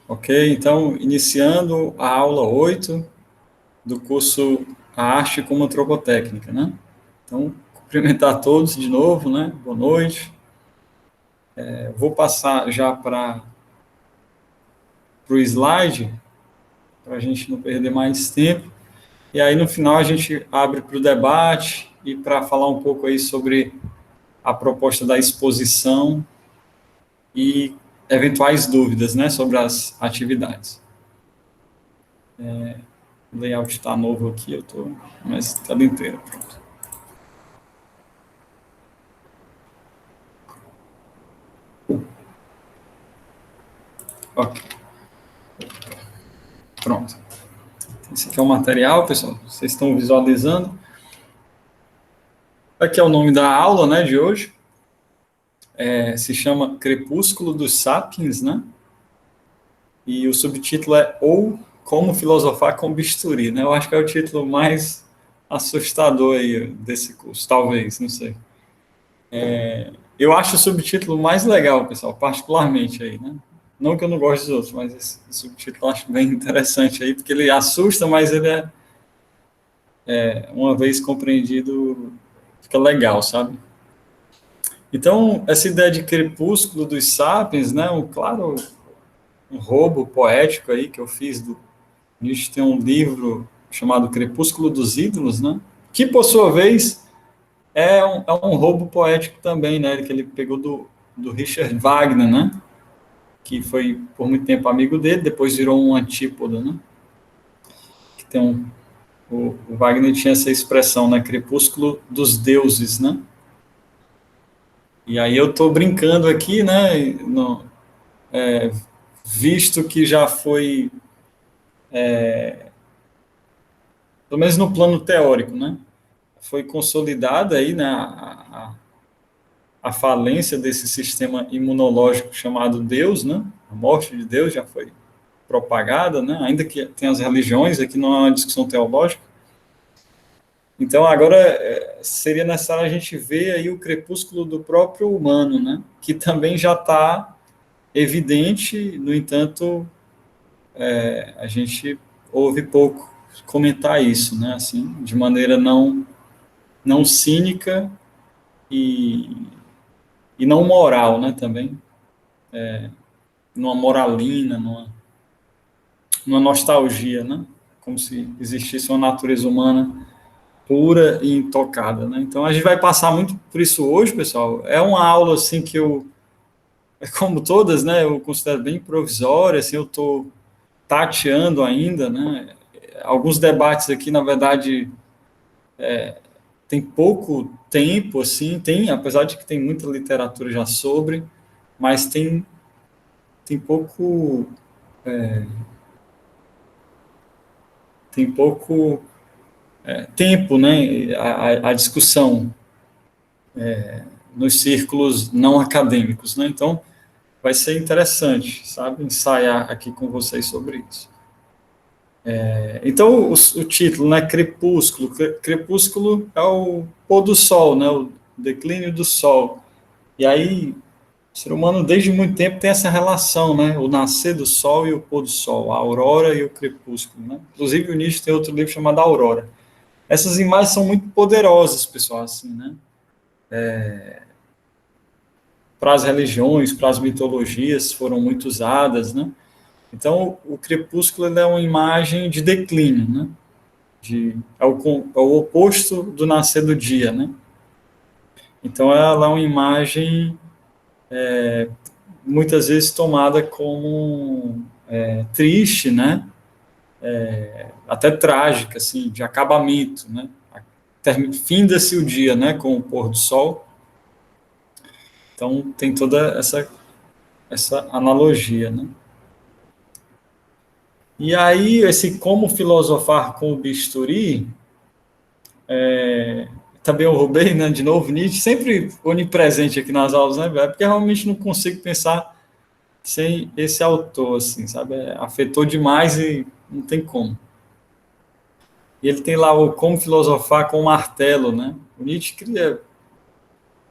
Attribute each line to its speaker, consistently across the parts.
Speaker 1: Ok? Então, iniciando a aula 8 do curso A Arte como Antropotécnica, né? Então, cumprimentar todos de novo, né? Boa noite. Vou passar já para o slide, para a gente não perder mais tempo. E aí, no final, a gente abre para o debate e para falar um pouco aí sobre a proposta da exposição e eventuais dúvidas, né, sobre as atividades. O layout está novo aqui, eu estou, mas está inteiro. Pronto. Ok, pronto. Esse aqui é o material, pessoal, vocês estão visualizando. Aqui é o nome da aula, né, de hoje. Se chama Crepúsculo dos Sapiens, né? E o subtítulo é Ou Como Filosofar com Bisturi, né? Eu acho que é o título mais assustador aí desse curso, talvez, não sei. Eu acho o subtítulo mais legal, pessoal, particularmente aí, né? Não que eu não goste dos outros, mas esse subtítulo eu acho bem interessante aí, porque ele assusta, mas ele uma vez compreendido, fica legal, sabe? Então, essa ideia de crepúsculo dos sapiens, né? Claro, um roubo poético aí que eu fiz do Nietzsche. Tem um livro chamado Crepúsculo dos Ídolos, né? Que, por sua vez, é um roubo poético também, né? Que ele pegou do Richard Wagner, né? Que foi por muito tempo amigo dele, depois virou um antípoda, né? Que tem o Wagner tinha essa expressão, né? Crepúsculo dos deuses, né? E aí eu estou brincando aqui, né? Visto que já foi, pelo menos no plano teórico, né? Foi consolidada aí, né? A falência desse sistema imunológico chamado Deus, né? A morte de Deus já foi propagada, né? Ainda que tenha as religiões, aqui não é uma discussão teológica. Então, agora seria necessário a gente ver aí o crepúsculo do próprio humano, né? Que também já está evidente, no entanto, a gente ouve pouco comentar isso, né? Assim, de maneira não cínica e não moral, né? Também, numa moralina, numa nostalgia, né? Como se existisse uma natureza humana pura e intocada, né? Então a gente vai passar muito por isso hoje, pessoal. É uma aula assim que como todas, né? Eu considero bem provisória, assim, eu estou tateando ainda, né? Alguns debates aqui, na verdade, tem pouco tempo, assim, apesar de que tem muita literatura já sobre, mas tem pouco tem pouco tempo, né? A discussão nos círculos não acadêmicos, né? Então, vai ser interessante, sabe, ensaiar aqui com vocês sobre isso. Então, o título, né, Crepúsculo. Crepúsculo é o pôr do sol, né, o declínio do sol. E aí, o ser humano, desde muito tempo, tem essa relação, né, o nascer do sol e o pôr do sol, a aurora e o crepúsculo, né? Inclusive, o Nietzsche tem outro livro chamado Aurora. Essas imagens são muito poderosas, pessoal, assim, né? Para as religiões, para as mitologias, foram muito usadas, né? Então, o crepúsculo é uma imagem de declínio, né? É o oposto do nascer do dia, né? Então, ela é uma imagem muitas vezes tomada como triste, né? Até trágica, assim, de acabamento, né? Finda-se o dia, né? Com o pôr do sol. Então, tem toda essa analogia, né? E aí, esse como filosofar com o bisturi, também eu roubei, né, de novo, Nietzsche, sempre onipresente aqui nas aulas, né, porque realmente não consigo pensar sem esse autor, assim, sabe, afetou demais e não tem como. E ele tem lá o Como Filosofar com o Martelo, né, o Nietzsche queria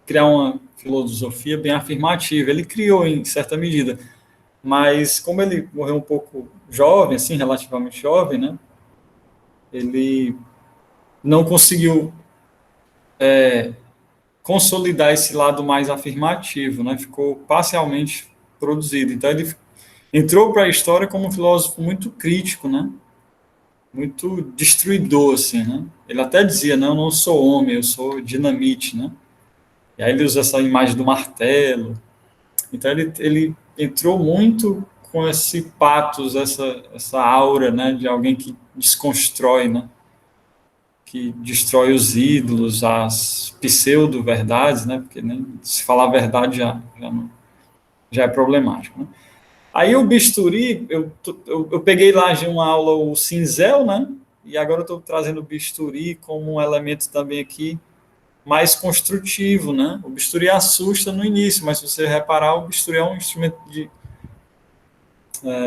Speaker 1: criar uma filosofia bem afirmativa, ele criou em certa medida, mas como ele morreu um pouco jovem, assim, relativamente jovem, né? Ele não conseguiu consolidar esse lado mais afirmativo, né? Ficou parcialmente produzido. Então ele entrou para a história como um filósofo muito crítico, né? Muito destruidor, assim, né? Ele até dizia, não, eu não sou homem, eu sou dinamite, né? E aí ele usa essa imagem do martelo. Então ele entrou muito com esse patos, essa aura, né? De alguém que desconstrói, né? Que destrói os ídolos, as pseudo-verdades, né? Porque nem se falar a verdade já é problemático, né? Aí o bisturi, eu peguei lá de uma aula o cinzel, né? E agora eu estou trazendo o bisturi como um elemento também aqui mais construtivo, né? O bisturi assusta no início, mas se você reparar, o bisturi é um instrumento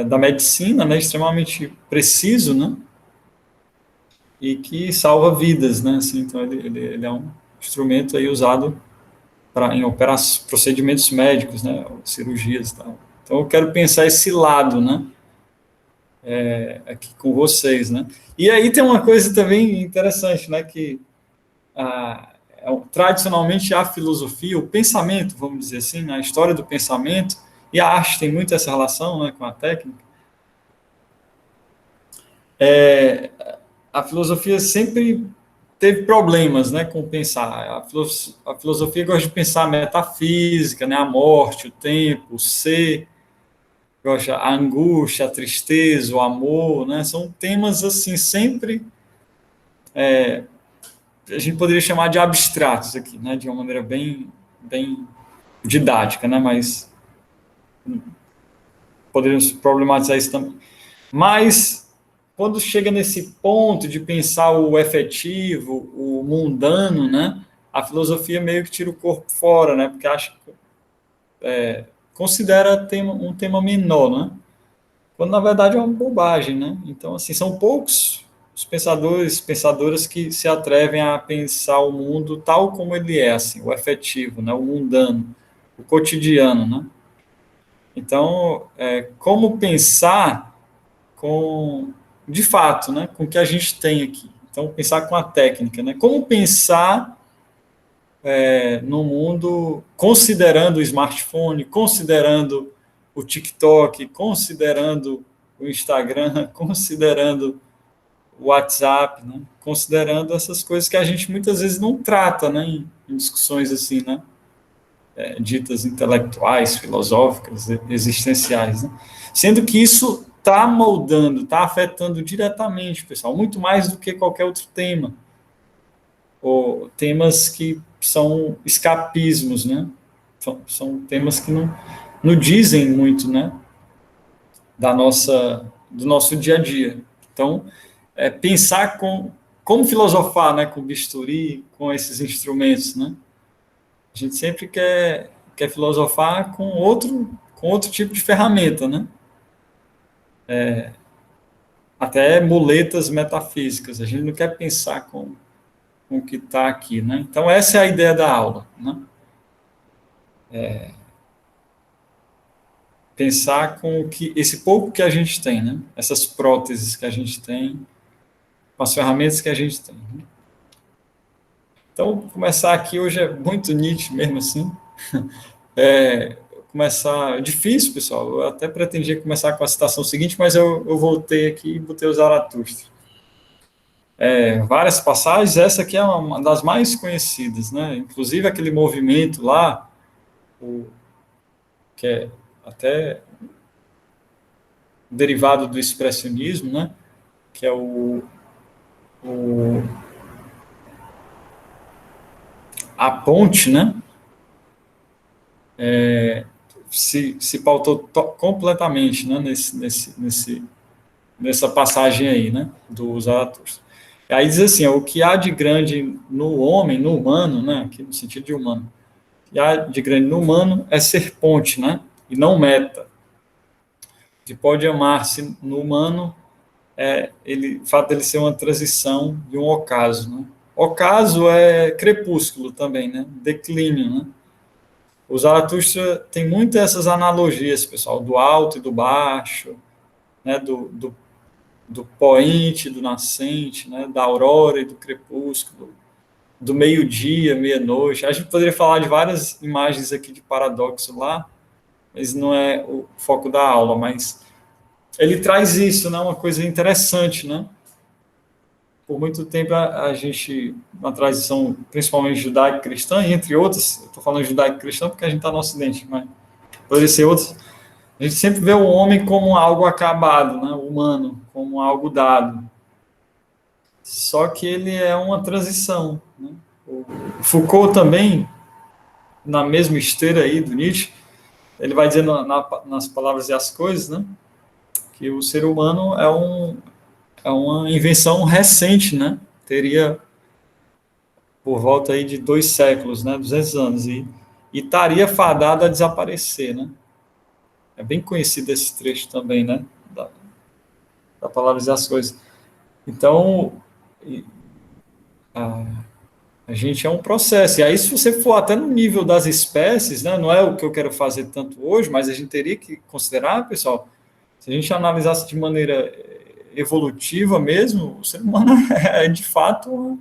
Speaker 1: da medicina, né? Extremamente preciso, né? E que salva vidas, né? Assim, então ele é um instrumento aí usado em procedimentos médicos, né? Cirurgias e tal. Então eu quero pensar esse lado, né? Aqui com vocês, né? E aí tem uma coisa também interessante, né? Que tradicionalmente a filosofia, o pensamento, vamos dizer assim, né, a história do pensamento e a arte tem muito essa relação, né, com a técnica. A filosofia sempre teve problemas, né, com pensar. A filosofia gosta de pensar a metafísica, né, a morte, o tempo, o ser, gosta a angústia, a tristeza, o amor, né, são temas assim sempre a gente poderia chamar de abstratos aqui, né, de uma maneira bem didática, né, mas poderíamos problematizar isso também. Mas quando chega nesse ponto de pensar o efetivo, o mundano, né, a filosofia meio que tira o corpo fora, né, porque acha considera um tema menor, né, quando na verdade é uma bobagem, né. Então assim são poucos os pensadoras que se atrevem a pensar o mundo tal como ele é, assim, o efetivo, né, o mundano, o cotidiano, né. Então, como pensar com, de fato, né, com o que a gente tem aqui. Então, pensar com a técnica, né? Como pensar no mundo considerando o smartphone, considerando o TikTok, considerando o Instagram, considerando o WhatsApp, né? Considerando essas coisas que a gente muitas vezes não trata, né, em discussões assim, né, ditas intelectuais, filosóficas, existenciais, né? Sendo que isso está moldando, está afetando diretamente, pessoal, muito mais do que qualquer outro tema, ou temas que são escapismos, né? São temas que não dizem muito, né? Do nosso dia a dia. Então, pensar como filosofar, né? Com bisturi, com esses instrumentos, né? A gente sempre quer filosofar com outro tipo de ferramenta, né? Até muletas metafísicas. A gente não quer pensar com o que está aqui, né? Então, essa é a ideia da aula, né? Pensar com esse pouco que a gente tem, né? Essas próteses que a gente tem, com as ferramentas que a gente tem. Né? Então, começar aqui hoje é muito Nietzsche mesmo assim. Começar. Difícil, pessoal. Eu até pretendia começar com a citação seguinte, mas eu voltei aqui e botei o Zaratustra. Várias passagens, essa aqui é uma das mais conhecidas, né? Inclusive aquele movimento lá, que é até derivado do expressionismo, né? Que é o a ponte, né? Se pautou completamente, né? Nessa passagem aí, né? Do Zaratustra. Aí diz assim, o que há de grande no homem, no humano, né? Aqui no sentido de humano, o que há de grande no humano é ser ponte, né? E não meta. Que pode amar-se no humano o fato dele ser uma transição de um ocaso, né? Ocaso é crepúsculo também, né? Declínio, né? O Zaratustra tem muitas essas analogias, pessoal, do alto e do baixo, né, do poente, do nascente, né, da aurora e do crepúsculo, do meio-dia, meia-noite. A gente poderia falar de várias imagens aqui de paradoxo lá, mas não é o foco da aula, mas ele traz isso, né, uma coisa interessante, né? Por muito tempo a gente, na tradição principalmente judaico-cristã, entre outras, estou falando judaico-cristã porque a gente está no Ocidente, mas poderia ser outros, a gente sempre vê o homem como algo acabado, né, o humano, como algo dado. Só que ele é uma transição, né? O Foucault também, na mesma esteira aí do Nietzsche, ele vai dizendo nas palavras e as coisas, né, que o ser humano é uma invenção recente, né? Teria por volta aí de 2 séculos, né? 200 anos, e estaria fadado a desaparecer, né? É bem conhecido esse trecho também, né? Da palavras e as coisas. Então, a, a gente é um processo. E aí, se você for até no nível das espécies, né? Não é o que eu quero fazer tanto hoje, mas a gente teria que considerar, pessoal, se a gente analisasse de maneira evolutiva mesmo, o ser humano é de fato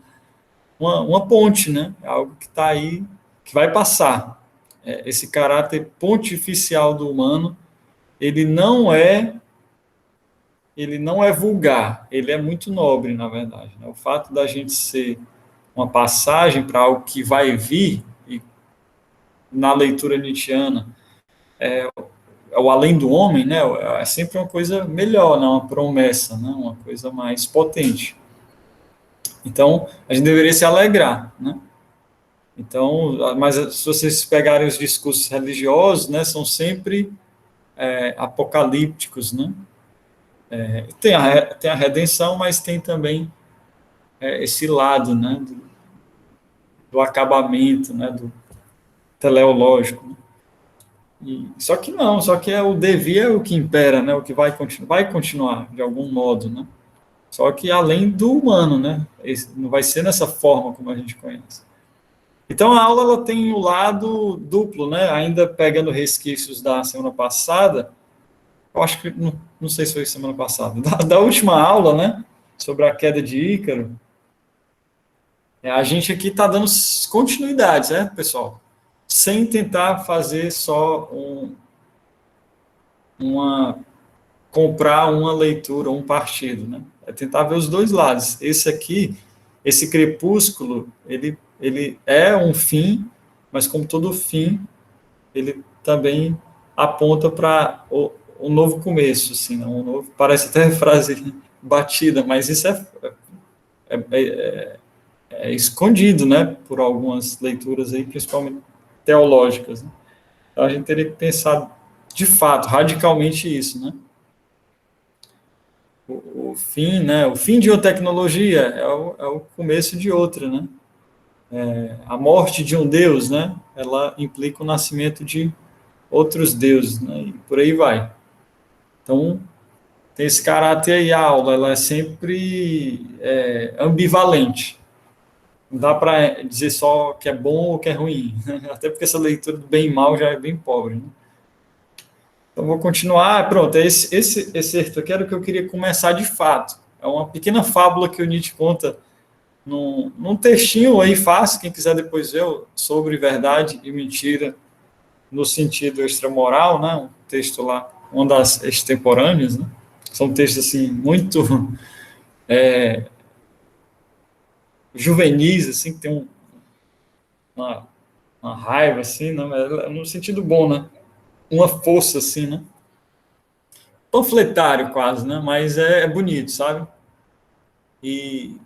Speaker 1: uma ponte, né? É algo que está aí, que vai passar. Esse caráter pontificial do humano, ele não é ele não é vulgar, ele é muito nobre, na verdade, né? O fato da gente ser uma passagem para algo que vai vir, e na leitura nietzschiana, é o além do homem, né? É sempre uma coisa melhor, né? Uma promessa, né? Uma coisa mais potente. Então, a gente deveria se alegrar, né? Então, mas se vocês pegarem os discursos religiosos, né, são sempre apocalípticos, né? Tem a redenção, mas tem também esse lado, né, do acabamento, né, do teleológico. Né? Só que não, só que o devir é o que impera, né, o que vai continuar de algum modo, né? Só que além do humano, né? Não vai ser nessa forma como a gente conhece. Então a aula ela tem o lado duplo, né? Ainda pegando resquícios da semana passada, eu acho que não sei se foi semana passada, da última aula, né? Sobre a queda de Ícaro. A gente aqui está dando continuidade, né, pessoal? Sem tentar fazer só uma comprar uma leitura, um partido, né? É tentar ver os dois lados. Esse aqui, esse crepúsculo, ele é um fim, mas como todo fim, ele também aponta para o novo começo, assim, né? Parece até frase batida, mas isso é, é, é escondido, né, por algumas leituras aí, principalmente teológicas. Né? Então a gente teria que pensar de fato, radicalmente isso, né? O fim, né? O fim de uma tecnologia é o começo de outra, né? A morte de um deus, né? Ela implica o nascimento de outros deuses, né? E por aí vai. Então tem esse caráter aí, a aula, ela é sempre ambivalente. Não dá para dizer só que é bom ou que é ruim, né? Até porque essa leitura do bem e mal já é bem pobre, né? Então, vou continuar. Pronto, esse excerto aqui era o que eu queria começar de fato. É uma pequena fábula que o Nietzsche conta num textinho aí fácil, quem quiser depois ver, sobre verdade e mentira no sentido extramoral, né? Um texto lá, uma das extemporâneas, né? São textos, assim, muito juvenis, assim, que tem uma, uma raiva, assim, né? No sentido bom, né? Uma força, assim, né? Panfletário quase, né? Mas é bonito, sabe? E,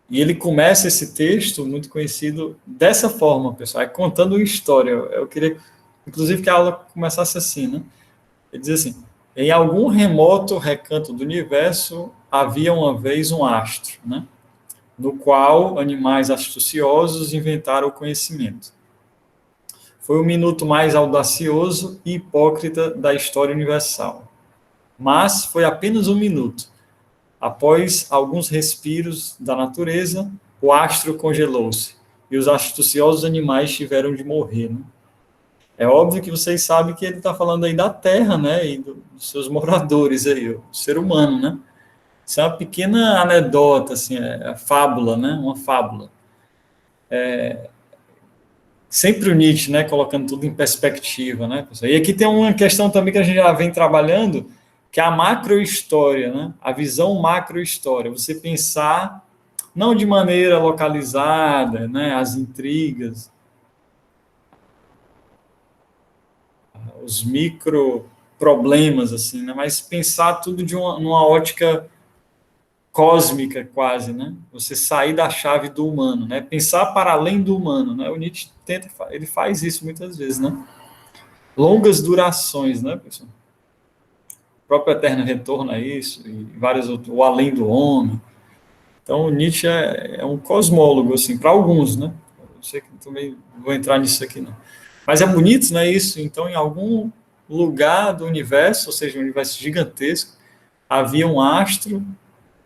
Speaker 1: e ele começa esse texto muito conhecido dessa forma, pessoal, contando uma história. Eu queria, inclusive, que a aula começasse assim, né? Ele diz assim: em algum remoto recanto do universo havia uma vez um astro, né? No qual animais astuciosos inventaram o conhecimento. Foi o minuto mais audacioso e hipócrita da história universal. Mas foi apenas um minuto. Após alguns respiros da natureza, o astro congelou-se e os astuciosos animais tiveram de morrer. Né? É óbvio que vocês sabem que ele está falando aí da Terra, né, e dos seus moradores aí, o ser humano, né? Isso é uma pequena anedota, assim, é fábula, né? Uma fábula. Sempre o Nietzsche, né, colocando tudo em perspectiva, né, pessoal? E aqui tem uma questão também que a gente já vem trabalhando, que é a macrohistória, né? A visão macrohistória. Você pensar não de maneira localizada, né, as intrigas, os micro problemas, assim, né, mas pensar tudo numa ótica cósmica quase, né? Você sair da chave do humano, né? Pensar para além do humano, né? O Nietzsche ele faz isso muitas vezes, né? Longas durações, né, pessoal? O próprio Eterno Retorno é isso, e vários outros, o Além do Homem. Então, o Nietzsche é um cosmólogo, assim, para alguns, né? Eu sei que também vou entrar nisso aqui, não. Mas é bonito, né, isso? Então, em algum lugar do universo, ou seja, um universo gigantesco, havia um astro,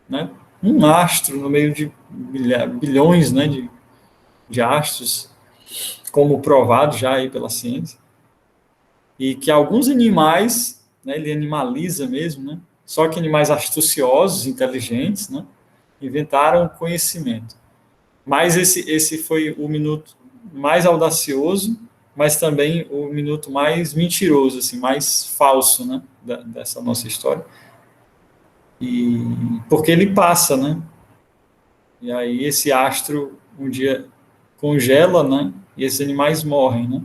Speaker 1: né? Um astro no meio de bilhões, né, de astros, como provado já aí pela ciência, e que alguns animais, né, ele animaliza mesmo, né? Só que animais astuciosos, inteligentes, né, inventaram conhecimento. Mas esse foi o minuto mais audacioso, mas também o minuto mais mentiroso, assim, mais falso, né, dessa nossa história. E porque ele passa, né? E aí esse astro um dia congela, né? E esses animais morrem, né?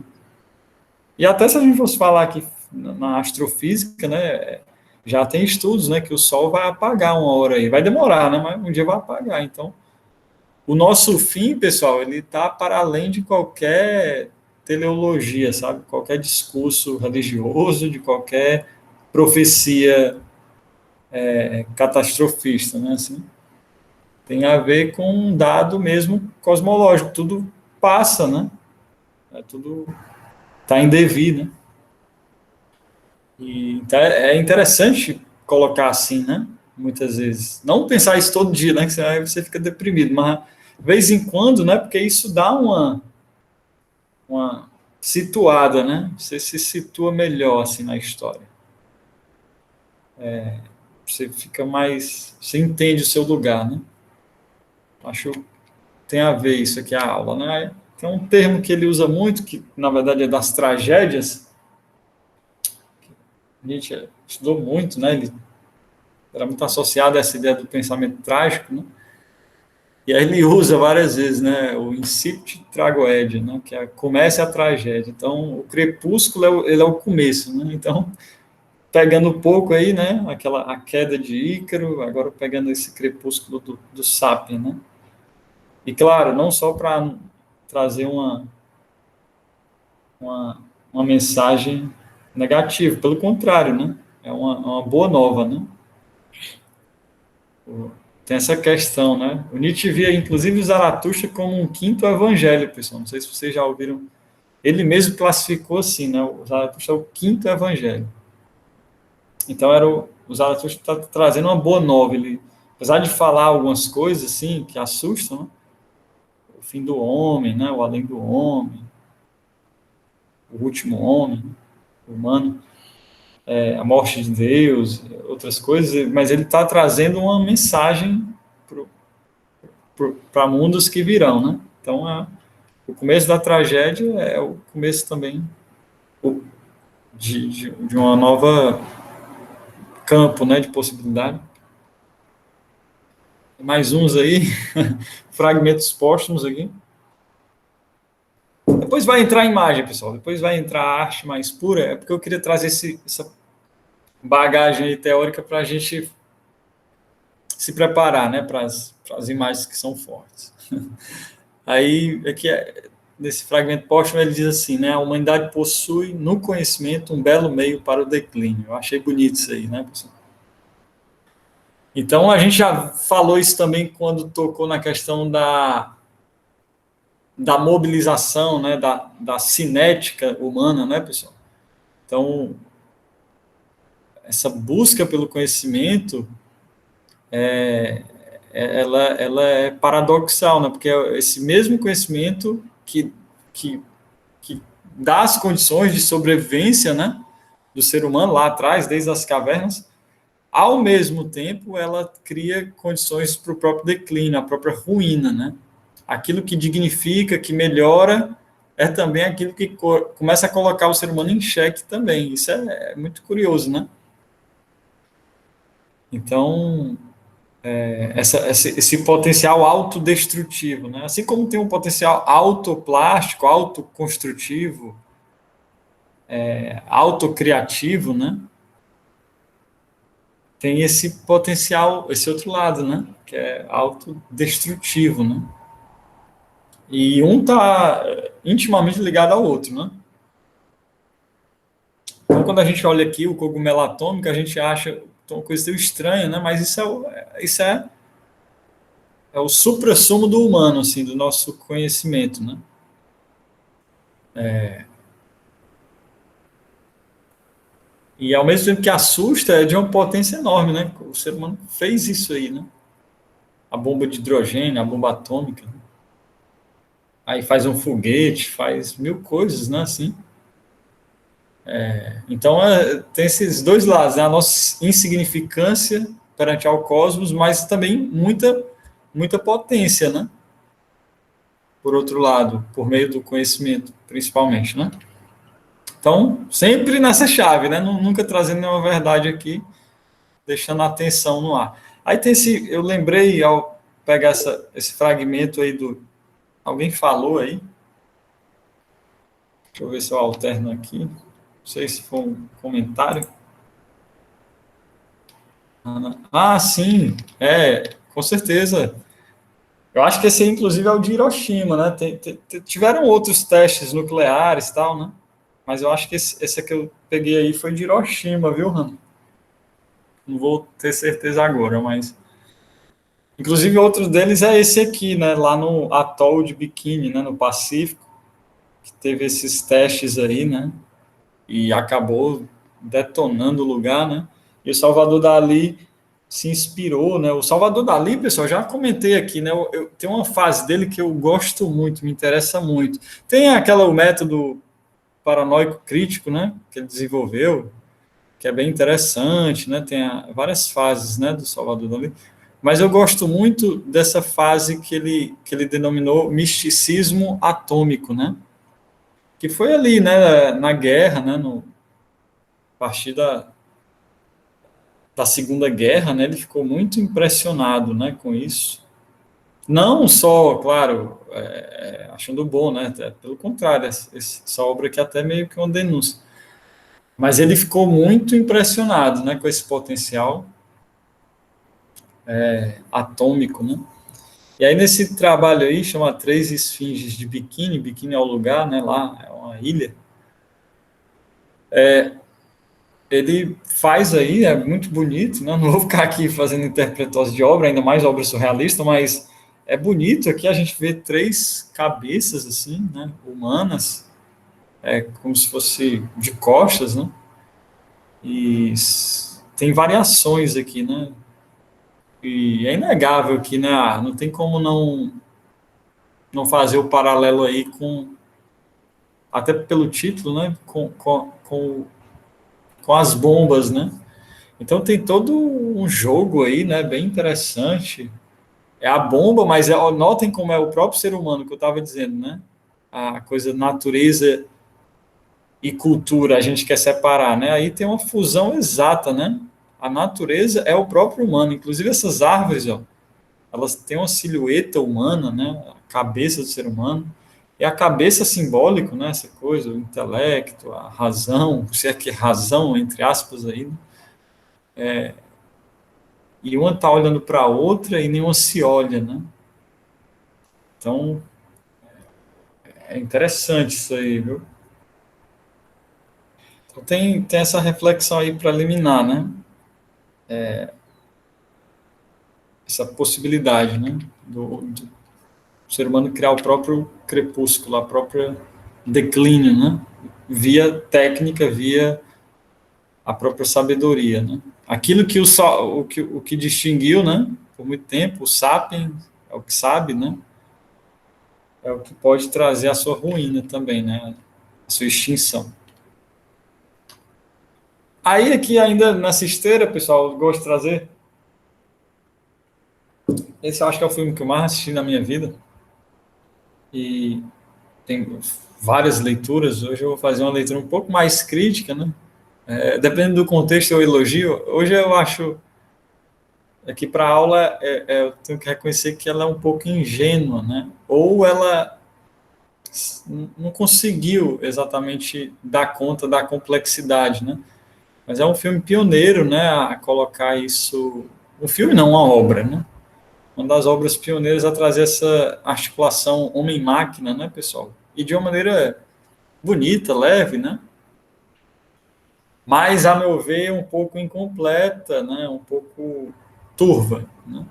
Speaker 1: E até se a gente fosse falar aqui na astrofísica, né? Já tem estudos, né? Que o Sol vai apagar uma hora aí. Vai demorar, né? Mas um dia vai apagar. Então, o nosso fim, pessoal, ele está para além de qualquer teleologia, sabe? Qualquer discurso religioso, de qualquer profecia catastrofista, né? Assim, tem a ver com um dado mesmo cosmológico. Tudo passa, né? Tudo está em devir, né? E, então é interessante colocar assim, né? Muitas vezes. Não pensar isso todo dia, né? Que você fica deprimido, mas de vez em quando, né? Porque isso dá uma situada, né? Você se situa melhor assim na história. Você fica mais, você entende o seu lugar, né? Acho que tem a ver isso aqui a aula, né? Tem um termo que ele usa muito que na verdade é das tragédias. A gente estudou muito, né? Ele era muito associado a essa ideia do pensamento trágico, né? E aí ele usa várias vezes, né? O incipit tragoedia, né? Que é comece a tragédia. Então, o crepúsculo ele é o começo, né? Então, pegando um pouco aí, né? A queda de Ícaro, agora pegando esse crepúsculo do Sapien, né? E claro, não só para trazer uma, uma mensagem negativa, pelo contrário, né? É uma boa nova, né? Tem essa questão, né? O Nietzsche via, inclusive, o Zaratustra como um quinto evangelho, pessoal. Não sei se vocês já ouviram. Ele mesmo classificou assim, né? O Zaratustra é o quinto evangelho. Então, o Zaratustra está trazendo uma boa nova. Ele, apesar de falar algumas coisas, assim, que assustam, né? O fim do homem, né? O além do homem, o último homem, humano, a morte de Deus, outras coisas, mas ele está trazendo uma mensagem para mundos que virão, né? Então, o começo da tragédia é o começo também de uma nova campo, né, de possibilidade. Mais uns aí, fragmentos póstumos aqui. Depois vai entrar a imagem, pessoal. Depois vai entrar a arte mais pura. É porque eu queria trazer essa bagagem aí teórica para a gente se preparar, né, para as imagens que são fortes. Aí, aqui, nesse fragmento póstumo, ele diz assim, né, a humanidade possui no conhecimento um belo meio para o declínio. Eu achei bonito isso aí, né, pessoal? Então, a gente já falou isso também quando tocou na questão da mobilização, né, da cinética humana, né, pessoal? Então, essa busca pelo conhecimento, ela é paradoxal, né? Porque esse mesmo conhecimento que dá as condições de sobrevivência, né, do ser humano lá atrás, desde as cavernas. Ao mesmo tempo, ela cria condições para o próprio declínio, a própria ruína, né? Aquilo que dignifica, que melhora, é também aquilo que começa a colocar o ser humano em xeque também. Isso é muito curioso, né? Então, esse potencial autodestrutivo, né? Assim como tem um potencial autoplástico, autoconstrutivo, autocriativo, né? Tem esse potencial, esse outro lado, né? Que é autodestrutivo, né? E um está intimamente ligado ao outro, né? Então, quando a gente olha aqui o cogumelo atômico, a gente acha uma coisa tão estranha, né? Mas é o suprassumo do humano, assim, do nosso conhecimento, né? E ao mesmo tempo que assusta, é de uma potência enorme, né? O ser humano fez isso aí, né? A bomba de hidrogênio, a bomba atômica. Né? Aí faz um foguete, faz mil coisas, né? Assim. Então, tem esses dois lados, né? A nossa insignificância perante ao cosmos, mas também muita potência, né? Por outro lado, por meio do conhecimento, principalmente, né? Então, sempre nessa chave, né? Nunca trazendo nenhuma verdade aqui, deixando a atenção no ar. Aí tem eu lembrei ao pegar esse fragmento aí alguém falou aí, deixa eu ver se eu alterno aqui, não sei se foi um comentário. Sim, com certeza. Eu acho que esse aí, inclusive, é o de Hiroshima, né? Tiveram outros testes nucleares e tal, né? Mas eu acho que esse que eu peguei aí foi de Hiroshima, viu, Han? Não vou ter certeza agora, mas. Inclusive, outro deles é esse aqui, né? Lá no atol de Bikini, né? No Pacífico, que teve esses testes aí, né? E acabou detonando o lugar, né? E o Salvador Dalí se inspirou, né? O Salvador Dalí, pessoal, já comentei aqui, né? Tem uma fase dele que eu gosto muito, me interessa muito. Tem o método paranoico crítico, né? Que ele desenvolveu, que é bem interessante, né? Tem várias fases, né? Do Salvador Dalí. Mas eu gosto muito dessa fase que ele denominou misticismo atômico, né? Que foi ali, né? Na guerra, né? A partir da Segunda Guerra, né? Ele ficou muito impressionado, né? Com isso. Não só, claro, achando bom, né? Pelo contrário, essa obra aqui é até meio que uma denúncia. Mas ele ficou muito impressionado, né? Com esse potencial atômico, né? E aí nesse trabalho aí, chama Três Esfinges de Bikini, Bikini é o lugar, né? Lá é uma ilha. Ele faz aí, é muito bonito, né? Não vou ficar aqui fazendo interpretações de obra, ainda mais obra surrealista, mas é bonito. Aqui a gente vê três cabeças, assim, né? Humanas, como se fosse de costas, né? E tem variações aqui, né? E é inegável que, né? Não tem como não fazer o paralelo aí até pelo título, né? Com as bombas, né? Então tem todo um jogo aí, né? Bem interessante. É a bomba, mas notem como é o próprio ser humano que eu estava dizendo, né? A coisa natureza e cultura a gente quer separar, né? Aí tem uma fusão exata, né? A natureza é o próprio humano. Inclusive essas árvores, ó, elas têm uma silhueta humana, né? A cabeça do ser humano. E a cabeça simbólico, né? Essa coisa, o intelecto, a razão, se é que é razão, entre aspas, aí. Né? E uma está olhando para a outra e nenhuma se olha, né? Então, é interessante isso aí, viu? Então, tem essa reflexão aí para eliminar, né? Essa possibilidade, né? Do ser humano criar o próprio crepúsculo, a própria declínio, né? Via técnica, via a própria sabedoria, né? Aquilo que o que distinguiu, né? Por muito tempo, o sapiens é o que sabe, né? É o que pode trazer a sua ruína também, né? sua extinção. Aí, aqui ainda nessa esteira, pessoal, eu gosto de trazer. Esse eu acho que é o filme que eu mais assisti na minha vida. E tem várias leituras. Hoje eu vou fazer uma leitura um pouco mais crítica, né? Dependendo do contexto, eu elogio. Hoje eu acho que para a aula eu tenho que reconhecer que ela é um pouco ingênua, né? Ou ela não conseguiu exatamente dar conta da complexidade, né? Mas é um filme pioneiro, né? A colocar isso. Um filme não, uma obra, né? Uma das obras pioneiras a trazer essa articulação homem-máquina, né, pessoal? E de uma maneira bonita, leve, né? Mas, a meu ver, um pouco incompleta, né? Um pouco turva, né?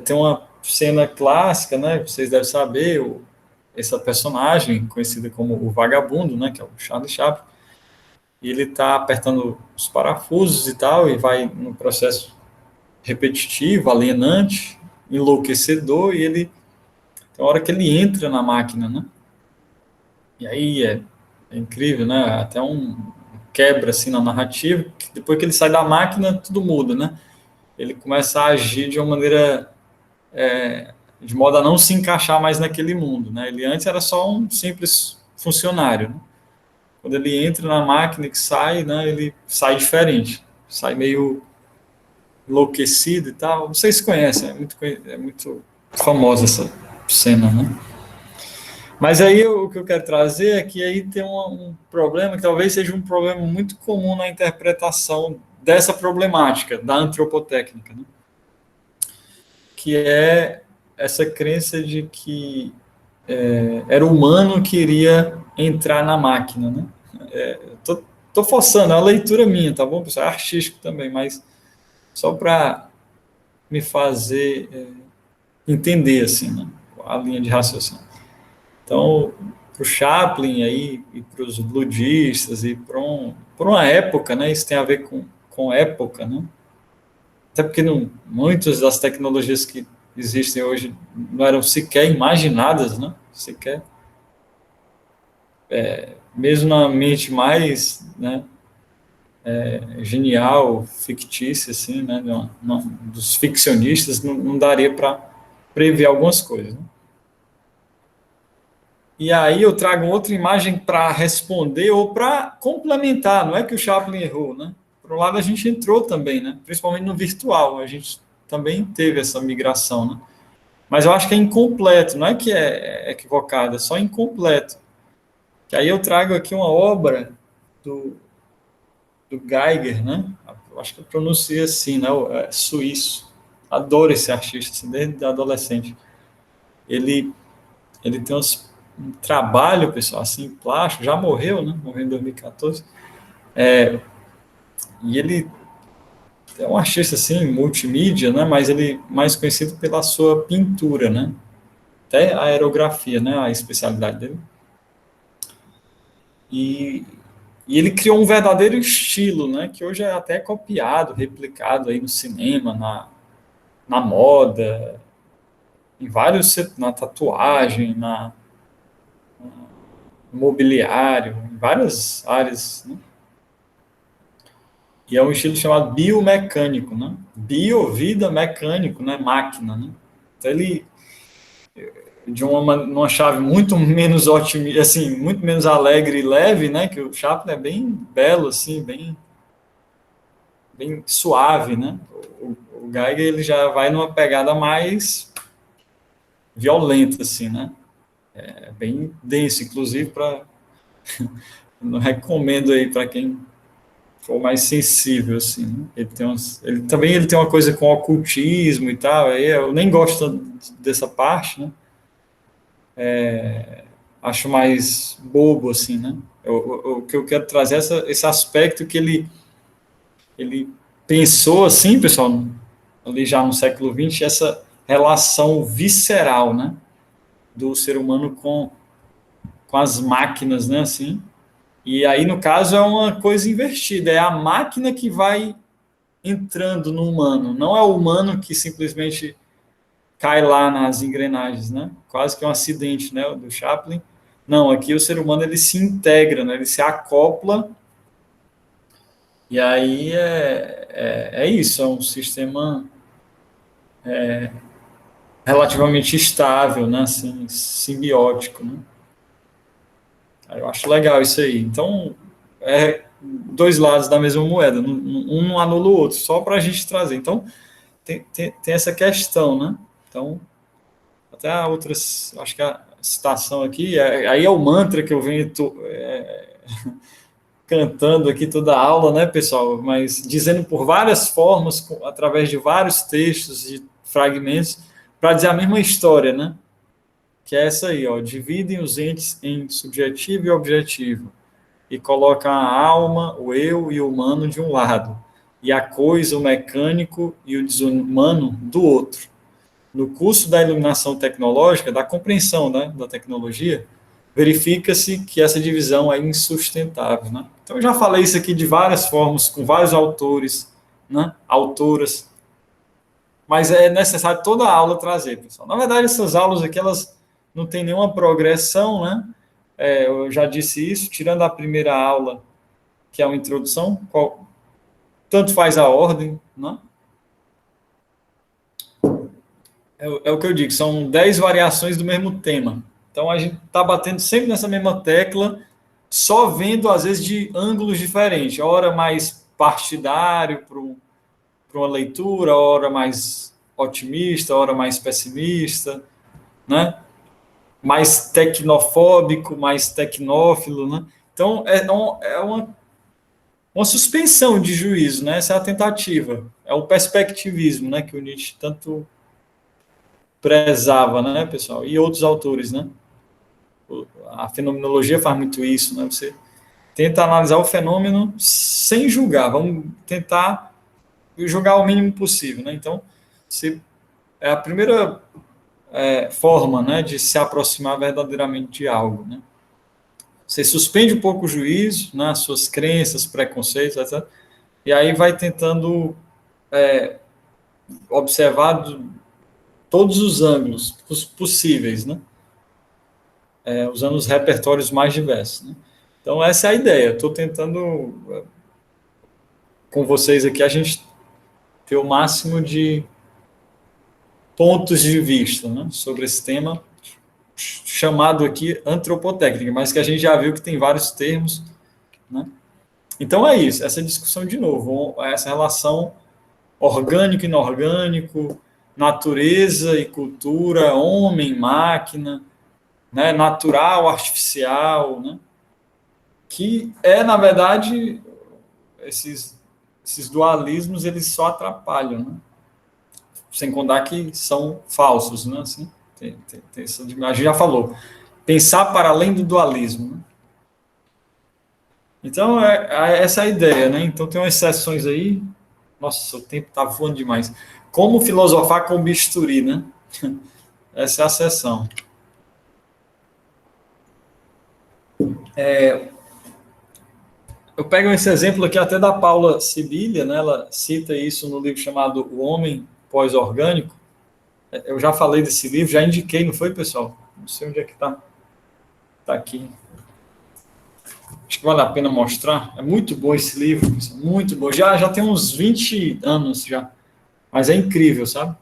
Speaker 1: Tem uma cena clássica, né? Vocês devem saber, essa personagem conhecida como o vagabundo, né? Que é o Charlie Chaplin. E ele está apertando os parafusos e tal, e vai num processo repetitivo, alienante, enlouquecedor, e ele tem uma hora que ele entra na máquina, né? E aí é incrível, né? Até um quebra assim na narrativa. Depois que ele sai da máquina, tudo muda, né? Ele começa a agir de uma maneira de modo a não se encaixar mais naquele mundo, né? Ele antes era só um simples funcionário, né? Quando ele entra na máquina que sai, né? Ele sai diferente, sai meio enlouquecido e tal. Vocês conhecem, é muito famosa essa cena, né? Mas aí o que eu quero trazer é que aí tem um problema que talvez seja um problema muito comum na interpretação dessa problemática da antropotécnica, né? Que é essa crença de que era o humano que iria entrar na máquina, né? Tô forçando, é uma leitura minha, tá bom, pessoal? É artístico também, mas só para me fazer entender, assim, né? A linha de raciocínio. Então, para o Chaplin aí, e para os budistas, e por uma época, né? Isso tem a ver com época, né? Até porque muitas das tecnologias que existem hoje não eram sequer imaginadas, né? Sequer, mesmo na mente mais, né, genial, fictícia, assim, né? Dos ficcionistas, não daria para prever algumas coisas, né? E aí eu trago outra imagem para responder ou para complementar. Não é que o Chaplin errou, né? Por um lado, a gente entrou também, né? Principalmente no virtual, a gente também teve essa migração, né? Mas eu acho que é incompleto, não é que é equivocado, é só incompleto. Que aí eu trago aqui uma obra do Geiger, né? Eu acho que eu pronunciei assim, né? É suíço. Adoro esse artista, assim, desde adolescente. Ele, ele tem um trabalho, pessoal, assim, plástico, já morreu, né? Morreu em 2014. E ele é um artista, assim, multimídia, né? Mas ele mais conhecido pela sua pintura, né? Até a aerografia, né? A especialidade dele. E, e ele criou um verdadeiro estilo, né? Que hoje é até copiado, replicado aí no cinema, na moda, em vários, na tatuagem, no mobiliário, em várias áreas, né? E é um estilo chamado biomecânico, né? Bio, vida, mecânico, né? Máquina, né? Então ele, de uma chave muito menos otimista, assim, muito menos alegre e leve, né? Que o Chaplin é bem belo, assim, bem suave, né? O Geiger, ele já vai numa pegada mais violenta, assim, né? É bem denso, inclusive, não recomendo aí para quem for mais sensível, assim, né? Ele tem uma coisa com ocultismo e tal, aí eu nem gosto dessa parte, né? Acho mais bobo, assim, né? O que eu quero trazer é esse aspecto que ele pensou, assim, pessoal, ali já no século XX, essa relação visceral, né? Do ser humano com as máquinas, né? Assim, e aí, no caso, é uma coisa invertida, é a máquina que vai entrando no humano, não é o humano que simplesmente cai lá nas engrenagens, né? Quase que um acidente, né, do Chaplin. Não, aqui o ser humano ele se integra, né? Ele se acopla, e aí é isso, é um sistema relativamente estável, né? Assim, simbiótico, né? Aí eu acho legal isso aí. Então, é dois lados da mesma moeda, um não anula o outro, só para a gente trazer. Então, tem essa questão, né? Então, até a outras, acho que a citação aqui, aí é o mantra que eu venho cantando aqui toda a aula, né, pessoal? Mas dizendo por várias formas, através de vários textos e fragmentos, para dizer a mesma história, né? Que é essa aí, ó, dividem os entes em subjetivo e objetivo e colocam a alma, o eu e o humano de um lado, e a coisa, o mecânico e o desumano do outro. No curso da iluminação tecnológica, da compreensão, né, da tecnologia, verifica-se que essa divisão é insustentável, né? Então, eu já falei isso aqui de várias formas, com vários autores, né, autoras, mas é necessário toda a aula trazer, pessoal. Na verdade, essas aulas aqui, elas não têm nenhuma progressão, né? Eu já disse isso, tirando a primeira aula, que é uma introdução, tanto faz a ordem, né? É o que eu digo, são 10 variações do mesmo tema. Então a gente está batendo sempre nessa mesma tecla, só vendo às vezes de ângulos diferentes. Hora mais partidário para uma leitura, hora mais otimista, hora mais pessimista, né? Mais tecnofóbico, mais tecnófilo, né? Então é uma suspensão de juízo, né? Essa é a tentativa, é o perspectivismo, né? Que o Nietzsche tanto prezava, né, pessoal? E outros autores, né? A fenomenologia faz muito isso, né? Você tenta analisar o fenômeno sem julgar, vamos tentar julgar o mínimo possível, né? Então, é a primeira forma, né, de se aproximar verdadeiramente de algo, né? Você suspende um pouco o juízo, né, suas crenças, preconceitos, etc. E aí vai tentando observar todos os ângulos possíveis, né? Usando os repertórios mais diversos, né? Então, essa é a ideia. Estou tentando, com vocês aqui, a gente ter o máximo de pontos de vista, né, sobre esse tema, chamado aqui antropotécnica, mas que a gente já viu que tem vários termos, né? Então é isso, essa discussão de novo, essa relação orgânico e inorgânico, natureza e cultura, homem, máquina, né, natural, artificial, né, que na verdade, esses dualismos, eles só atrapalham, né? Sem contar que são falsos, né? Assim, tem essa, a gente já falou. Pensar para além do dualismo, né? Então, essa é a ideia, né? Então, tem umas sessões aí. Nossa, o tempo está voando demais. Como filosofar com bisturi, né? Essa é a sessão. Eu pego esse exemplo aqui até da Paula Sibilia, né? Ela cita isso no livro chamado O Homem Pós-Orgânico. Eu já falei desse livro, já indiquei, não foi, pessoal? Não sei onde é que está. Está aqui. Acho que vale a pena mostrar. É muito bom esse livro, muito bom. Já tem uns 20 anos já, mas é incrível, sabe?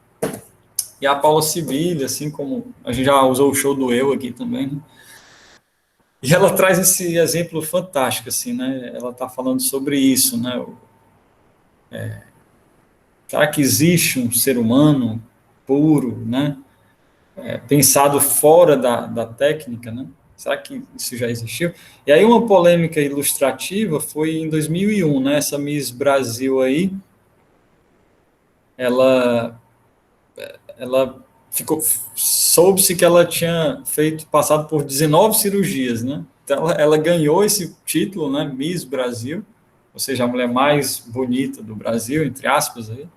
Speaker 1: E a Paula Sibilha, assim como a gente já usou o show do Eu aqui também, né? E ela traz esse exemplo fantástico, assim, né? Ela está falando sobre isso, né? Será que existe um ser humano puro, né? Pensado fora da técnica, né? Será que isso já existiu? E aí uma polêmica ilustrativa foi em 2001, né? Essa Miss Brasil aí, ela soube-se que ela tinha passado por 19 cirurgias, né? Então ela ganhou esse título, né? Miss Brasil, ou seja, a mulher mais bonita do Brasil, entre aspas aí.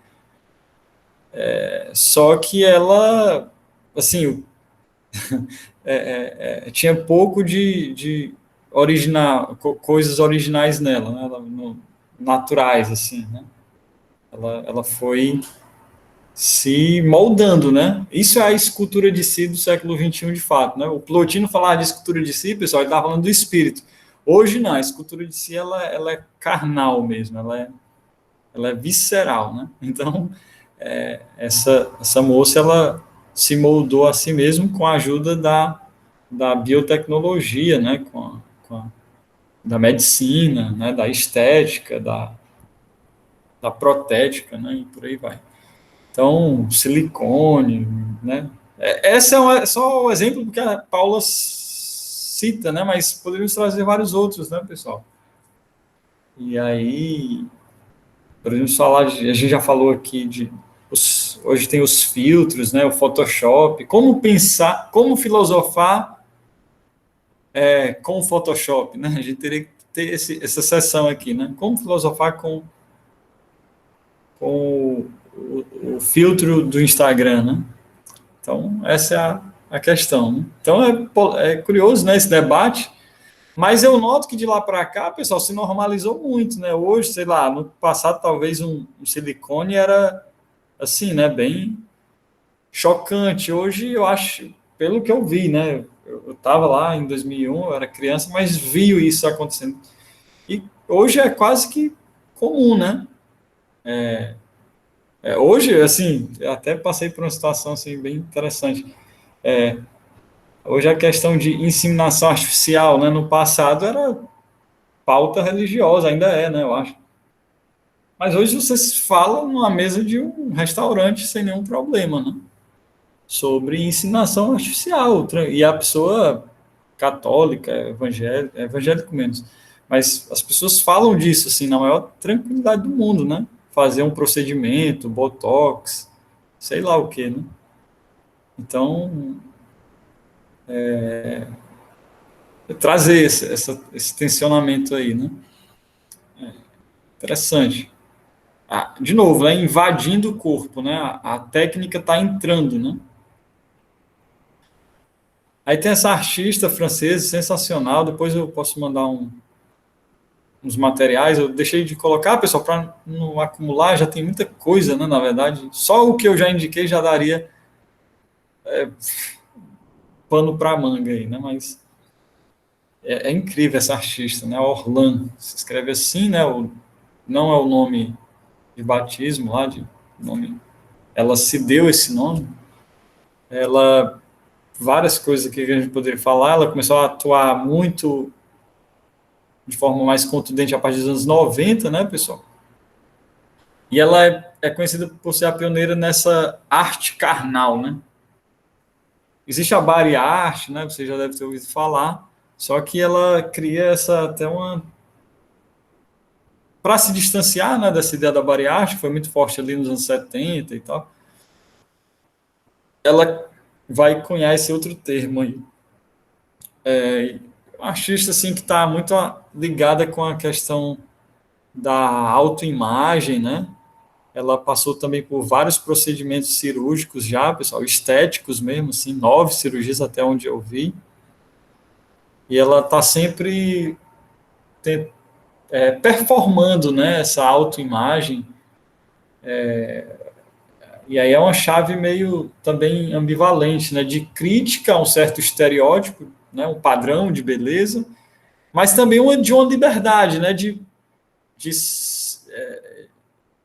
Speaker 1: Só que ela, assim, tinha pouco de coisas originais nela, né? Naturais, assim, né? Ela foi se moldando, né? Isso é a escultura de si do século XXI, de fato, né? O Plotino falava de escultura de si, pessoal, ele estava falando do espírito. Hoje não, a escultura de si ela é carnal mesmo, ela é visceral, né? Então, essa moça ela se moldou a si mesma com a ajuda da biotecnologia, né? Da medicina, né? Da estética, da protética, né? E por aí vai. Então, silicone, né? Esse é só o exemplo que a Paula cita, né? Mas poderíamos trazer vários outros, né, pessoal? E aí, poderíamos falar, a gente já falou aqui hoje tem os filtros, né? O Photoshop, como pensar, como filosofar com o Photoshop, né? A gente teria que ter essa sessão aqui, né? Como filosofar com o filtro do Instagram, né? Então, essa é a questão. Né? Então, é curioso, né, esse debate, mas eu noto que de lá para cá, pessoal, se normalizou muito, né? Hoje, sei lá, no passado, talvez um silicone era, assim, né, bem chocante. Hoje, eu acho, pelo que eu vi, né? Eu estava lá em 2001, eu era criança, mas vi isso acontecendo. E hoje é quase que comum, né? Hoje, assim, eu até passei por uma situação, assim, bem interessante. Hoje a questão de inseminação artificial, né? No passado era pauta religiosa, ainda é, né? Eu acho. Mas hoje você se fala numa mesa de um restaurante sem nenhum problema, né? Sobre inseminação artificial. E a pessoa católica, evangélica, evangélico menos. Mas as pessoas falam disso, assim, na maior tranquilidade do mundo, né? Fazer um procedimento, botox, sei lá o que, né? Então, trazer esse tensionamento aí, né? Interessante. De novo, né, invadindo o corpo, né? A técnica está entrando, né? Aí tem essa artista francesa sensacional. Depois eu posso mandar uns materiais. Eu deixei de colocar, pessoal, para não acumular. Já tem muita coisa, né? Na verdade, só o que eu já indiquei já daria pano para manga aí, né? Mas é incrível essa artista, né? Orlan se escreve assim, né? Não é o nome de batismo lá, de nome. Ela se deu esse nome. Ela várias coisas que a gente poderia falar. Ela começou a atuar muito de forma mais contundente a partir dos anos 90, né, pessoal? E ela é conhecida por ser a pioneira nessa arte carnal, né? Existe a body art, né? Você já deve ter ouvido falar. Só que ela cria essa até uma para se distanciar, né, dessa ideia da body art, que foi muito forte ali nos anos 70 e tal. Ela vai cunhar esse outro termo aí. Uma artista assim que está muito ligada com a questão da autoimagem, né? Ela passou também por vários procedimentos cirúrgicos já, pessoal, estéticos mesmo, assim, 9 cirurgias até onde eu vi. E ela está sempre performando, né, essa autoimagem. E aí é uma chave meio também ambivalente, né, de crítica a um certo estereótipo, né, um padrão de beleza, mas também de uma liberdade, né, de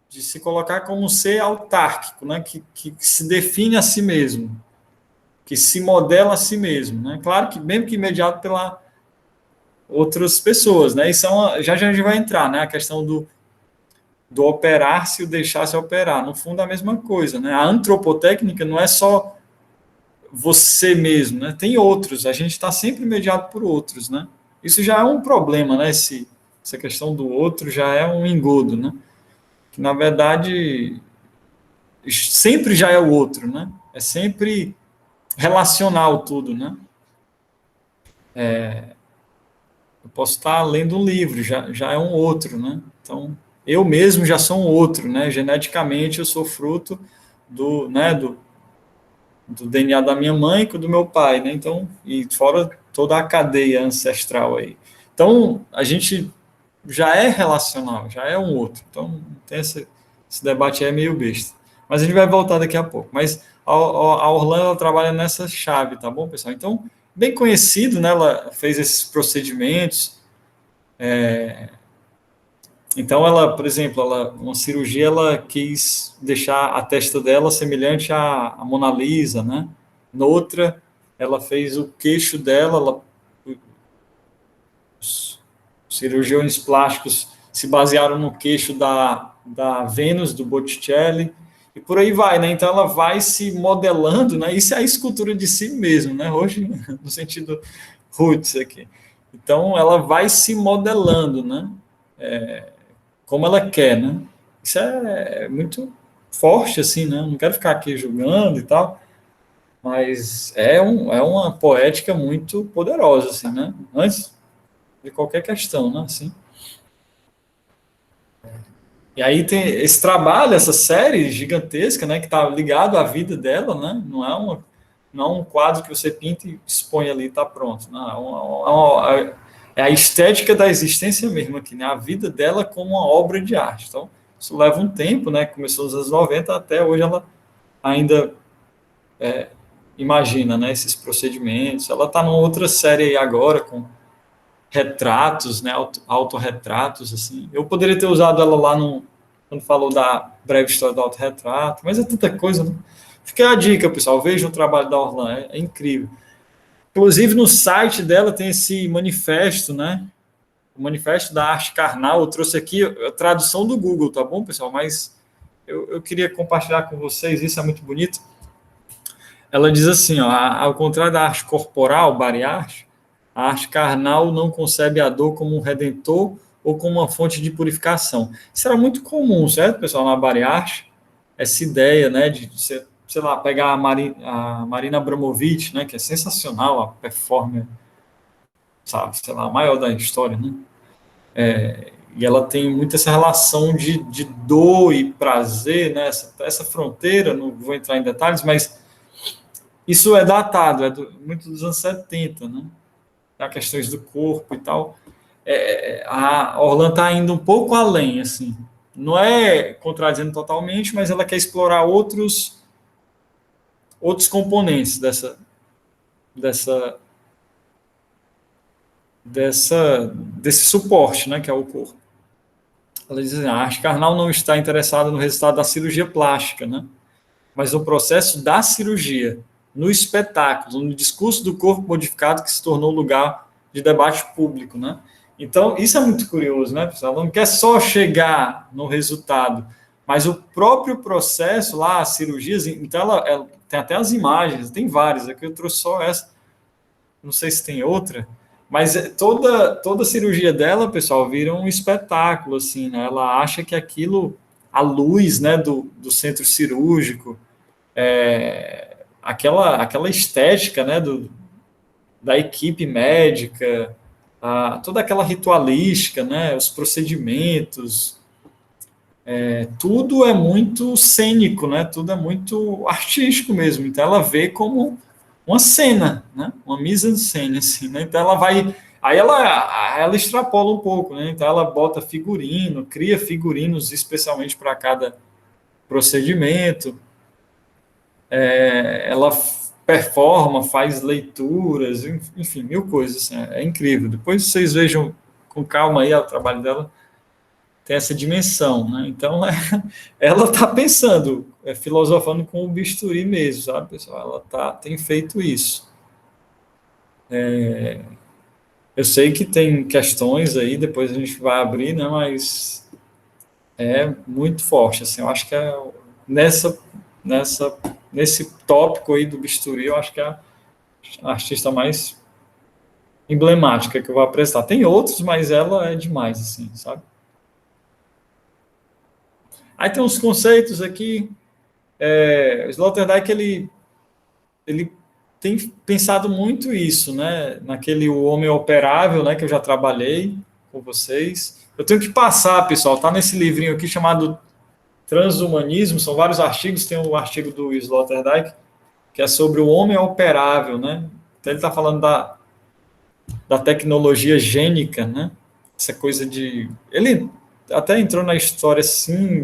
Speaker 1: de se colocar como um ser autárquico, né, que se define a si mesmo, que se modela a si mesmo, né? Claro que mesmo que mediado pela outras pessoas, né? Isso já a gente vai entrar, né? A questão do operar-se e o deixar-se operar. No fundo, é a mesma coisa, né? A antropotécnica não é só você mesmo, né? Tem outros. A gente está sempre mediado por outros, né? Isso já é um problema, né? Essa questão do outro já é um engodo, né? Que, na verdade, sempre já é o outro, né? É sempre relacional tudo, né? Eu posso estar lendo um livro, já é um outro, né? Então, eu mesmo já sou um outro, né? Geneticamente, eu sou fruto do DNA da minha mãe e do meu pai, né? Então, e fora toda a cadeia ancestral aí. Então, a gente já é relacional, já é um outro. Então, tem esse debate aí é meio besta. Mas a gente vai voltar daqui a pouco. Mas a Orlando ela trabalha nessa chave, tá bom, pessoal? Então, bem conhecido, né? Ela fez esses procedimentos. Então, ela, por exemplo, uma cirurgia, ela quis deixar a testa dela semelhante à Mona Lisa, né? Noutra, ela fez o queixo dela, os cirurgiões plásticos se basearam no queixo da Vênus, do Botticelli, e por aí vai, né? Então ela vai se modelando, né? Isso é a escultura de si mesmo, né? Hoje, no sentido roots aqui. Então ela vai se modelando, né? Como ela quer, né? Isso é muito forte, assim, né? Não quero ficar aqui julgando e tal, mas é uma poética muito poderosa, assim, né? Antes de qualquer questão, né? Assim. E aí tem esse trabalho, essa série gigantesca, né, que está ligado à vida dela, né? Não é um quadro que você pinta e expõe ali e está pronto. Não, é a estética da existência mesmo aqui, né? A vida dela como uma obra de arte. Então, isso leva um tempo, né? Começou nos anos 90 até hoje ela ainda imagina, né, esses procedimentos. Ela está numa outra série aí agora com retratos, né, autorretratos, assim. Eu poderia ter usado ela lá no, quando falou da breve história do autorretrato, mas é tanta coisa, né? Fica a dica, pessoal, vejam o trabalho da Orlan, é incrível. Inclusive, no site dela tem esse manifesto, né, o manifesto da arte carnal. Eu trouxe aqui a tradução do Google, tá bom, pessoal? Mas eu queria compartilhar com vocês, isso é muito bonito. Ela diz assim, ó, ao contrário da arte corporal, bariarte, a arte carnal não concebe a dor como um redentor ou como uma fonte de purificação. Isso era muito comum, certo, pessoal, na bariarte? Essa ideia, né, de sei lá, pegar a Marina Abramovic, né, que é sensacional, a performer, sabe, sei lá, a maior da história, né? E ela tem muito essa relação de dor e prazer, né, essa fronteira, não vou entrar em detalhes, mas isso é datado, muito dos anos 70, né? Há questões do corpo e tal. A Orlan está indo um pouco além, assim. Não é contradizendo totalmente, mas ela quer explorar outros componentes dessa, desse suporte, né, que é o corpo. Ela diz assim, a arte carnal não está interessada no resultado da cirurgia plástica, né? Mas no processo da cirurgia, no espetáculo, no discurso do corpo modificado que se tornou lugar de debate público, né? Então, isso é muito curioso, né, pessoal? Ela não quer só chegar no resultado, mas o próprio processo lá, as cirurgias, então ela tem até as imagens, tem várias, aqui eu trouxe só essa, não sei se tem outra, mas toda a cirurgia dela, pessoal, vira um espetáculo, assim, né? Ela acha que aquilo, a luz, né, do centro cirúrgico, aquela estética, né, da equipe médica, toda aquela ritualística, né, os procedimentos, tudo é muito cênico, né, tudo é muito artístico mesmo. Então ela vê como uma cena, né, uma mise-en-scène, assim, né? Então ela vai, aí ela extrapola um pouco, né? Então ela bota figurino, cria figurinos especialmente para cada procedimento. Ela performa, faz leituras, enfim, mil coisas. Assim, é incrível. Depois vocês vejam com calma aí o trabalho dela, tem essa dimensão, né? Então, ela está pensando, filosofando com o bisturi mesmo, sabe, pessoal? Ela tem feito isso. Eu sei que tem questões aí, depois a gente vai abrir, né? Mas é muito forte, assim. Eu acho que nessa, nesse tópico aí do bisturi, eu acho que é a artista mais emblemática que eu vou apresentar. Tem outros, mas ela é demais, assim, sabe? Aí tem uns conceitos aqui. O Sloterdijk, ele tem pensado muito isso, né? Naquele O Homem Operável, né? Que eu já trabalhei com vocês. Eu tenho que passar, pessoal. Tá nesse livrinho aqui chamado Transhumanismo. São vários artigos. Tem o artigo do Sloterdijk, que é sobre o homem operável, né? Então ele está falando da tecnologia gênica, né? Essa coisa ele até entrou na história, sim,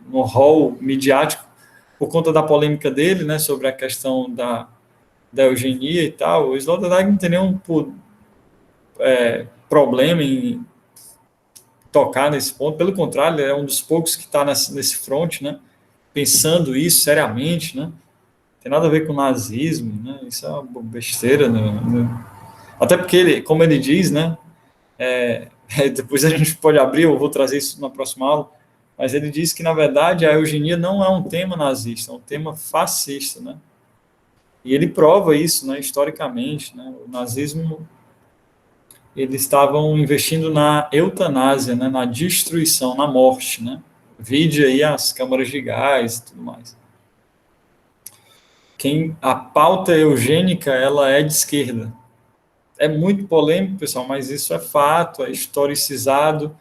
Speaker 1: no hall midiático, por conta da polêmica dele, né, sobre a questão da eugenia e tal, o Sloterdijk não tem nenhum problema em tocar nesse ponto, pelo contrário, ele é um dos poucos que está nesse front, né, pensando isso seriamente, né, tem nada a ver com nazismo, né, isso é uma besteira, né, até porque, como ele diz, né, depois a gente pode abrir, eu vou trazer isso na próxima aula, mas ele diz que, na verdade, a eugenia não é um tema nazista, é um tema fascista, né, e ele prova isso, né, historicamente, né, o nazismo, eles estavam investindo na eutanásia, né, na destruição, na morte, né, vide aí as câmaras de gás e tudo mais. A pauta eugênica, ela é de esquerda. É muito polêmico, pessoal, mas isso é fato, é historicizado,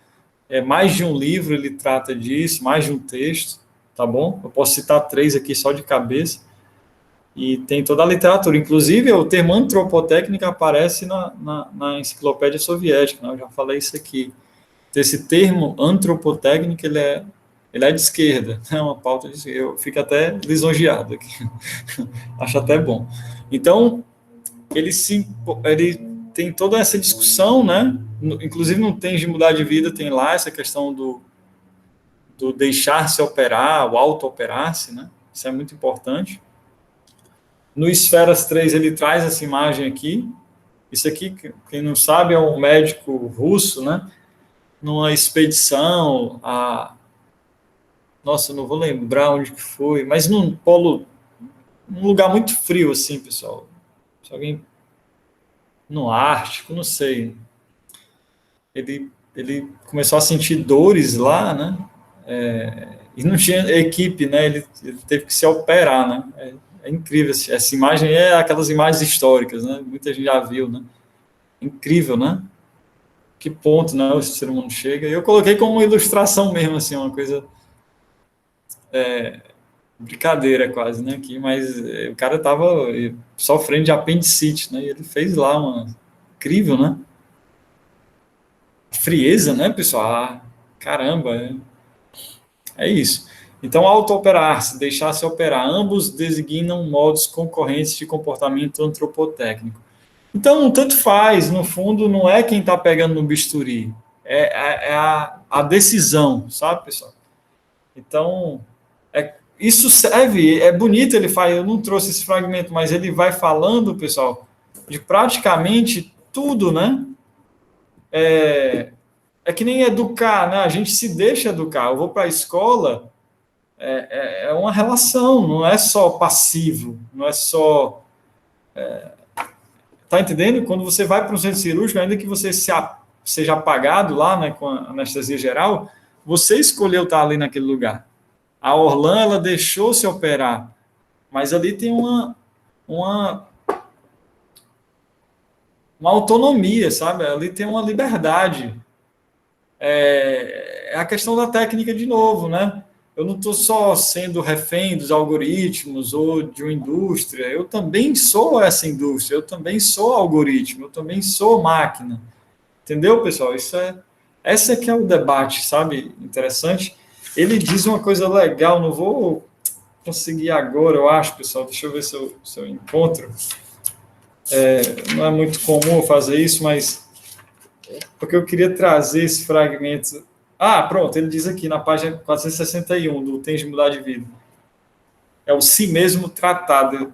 Speaker 1: mais de um livro ele trata disso, mais de um texto, tá bom? Eu posso citar 3 aqui só de cabeça, e tem toda a literatura, inclusive o termo antropotécnica aparece na enciclopédia soviética, né? Eu já falei isso aqui. Esse termo antropotécnica, ele é de esquerda, é uma pauta de esquerda, eu fico até lisonjeado aqui, acho até bom. Então, ele tem toda essa discussão, né? Inclusive no Tens de Mudar de Vida, tem lá essa questão do deixar-se operar, o auto-operar-se, né? Isso é muito importante. No Esferas 3, ele traz essa imagem aqui. Isso aqui, quem não sabe, é um médico russo, né? Numa expedição nossa, não vou lembrar onde que foi, mas num lugar muito frio, assim, pessoal. Se alguém no Ártico, não sei. Ele começou a sentir dores lá, né? E não tinha equipe, né? Ele teve que se operar, né? É incrível. Essa imagem é aquelas imagens históricas, né? Muita gente já viu, né? Incrível, né? Que ponto, né? O ser humano chega. Eu coloquei como uma ilustração mesmo, assim, uma coisa brincadeira quase, né? Aqui, mas o cara estava sofrendo de apendicite, né? E ele fez lá uma incrível, né? Frieza, né, pessoal? Caramba, é isso. Então, auto-operar-se, deixar-se operar, ambos designam modos concorrentes de comportamento antropotécnico. Então, tanto faz, no fundo, não é quem está pegando no bisturi, é a decisão, sabe, pessoal? Então, isso serve, é bonito ele faz, eu não trouxe esse fragmento, mas ele vai falando, pessoal, de praticamente tudo, né? É que nem educar, né? A gente se deixa educar. Eu vou para a escola, é uma relação, não é só passivo, não é só. Tá entendendo? Quando você vai para um centro cirúrgico, ainda que você seja apagado lá, né, com a anestesia geral, você escolheu estar ali naquele lugar. A Orlan, ela deixou se operar, mas ali tem uma autonomia, sabe? Ali tem uma liberdade. É a questão da técnica de novo, né? Eu não estou só sendo refém dos algoritmos ou de uma indústria, eu também sou essa indústria, eu também sou algoritmo, eu também sou máquina. Entendeu, pessoal? Esse é que é o debate, sabe? Interessante. Ele diz uma coisa legal, não vou conseguir agora, eu acho, pessoal. Deixa eu ver se eu encontro. Não é muito comum fazer isso, mas porque eu queria trazer esse fragmento. Pronto, ele diz aqui na página 461 do Tens de Mudar de Vida. É o si mesmo tratado,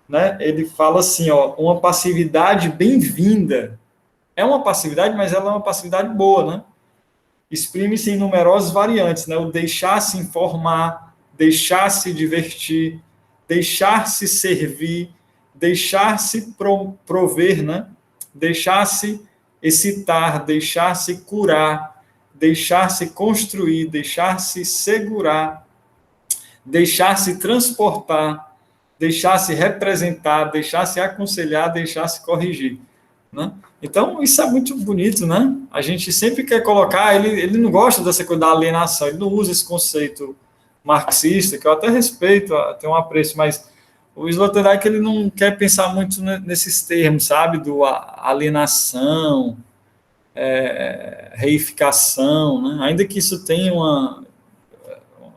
Speaker 1: né? Ele fala assim, ó, uma passividade bem-vinda. É uma passividade, mas ela é uma passividade boa, né? Exprime-se em numerosas variantes, né? O deixar-se informar, deixar-se divertir, deixar-se servir, deixar-se prover, né? Deixar-se excitar, deixar-se curar, deixar-se construir, deixar-se segurar, deixar-se transportar, deixar-se representar, deixar-se aconselhar, deixar-se corrigir, né? Então, isso é muito bonito, né? A gente sempre quer colocar, ele não gosta dessa coisa da alienação, ele não usa esse conceito marxista, que eu até respeito, tenho um apreço, mas o Sloterdijk, ele não quer pensar muito nesses termos, sabe? Do alienação, reificação, né? Ainda que isso tenha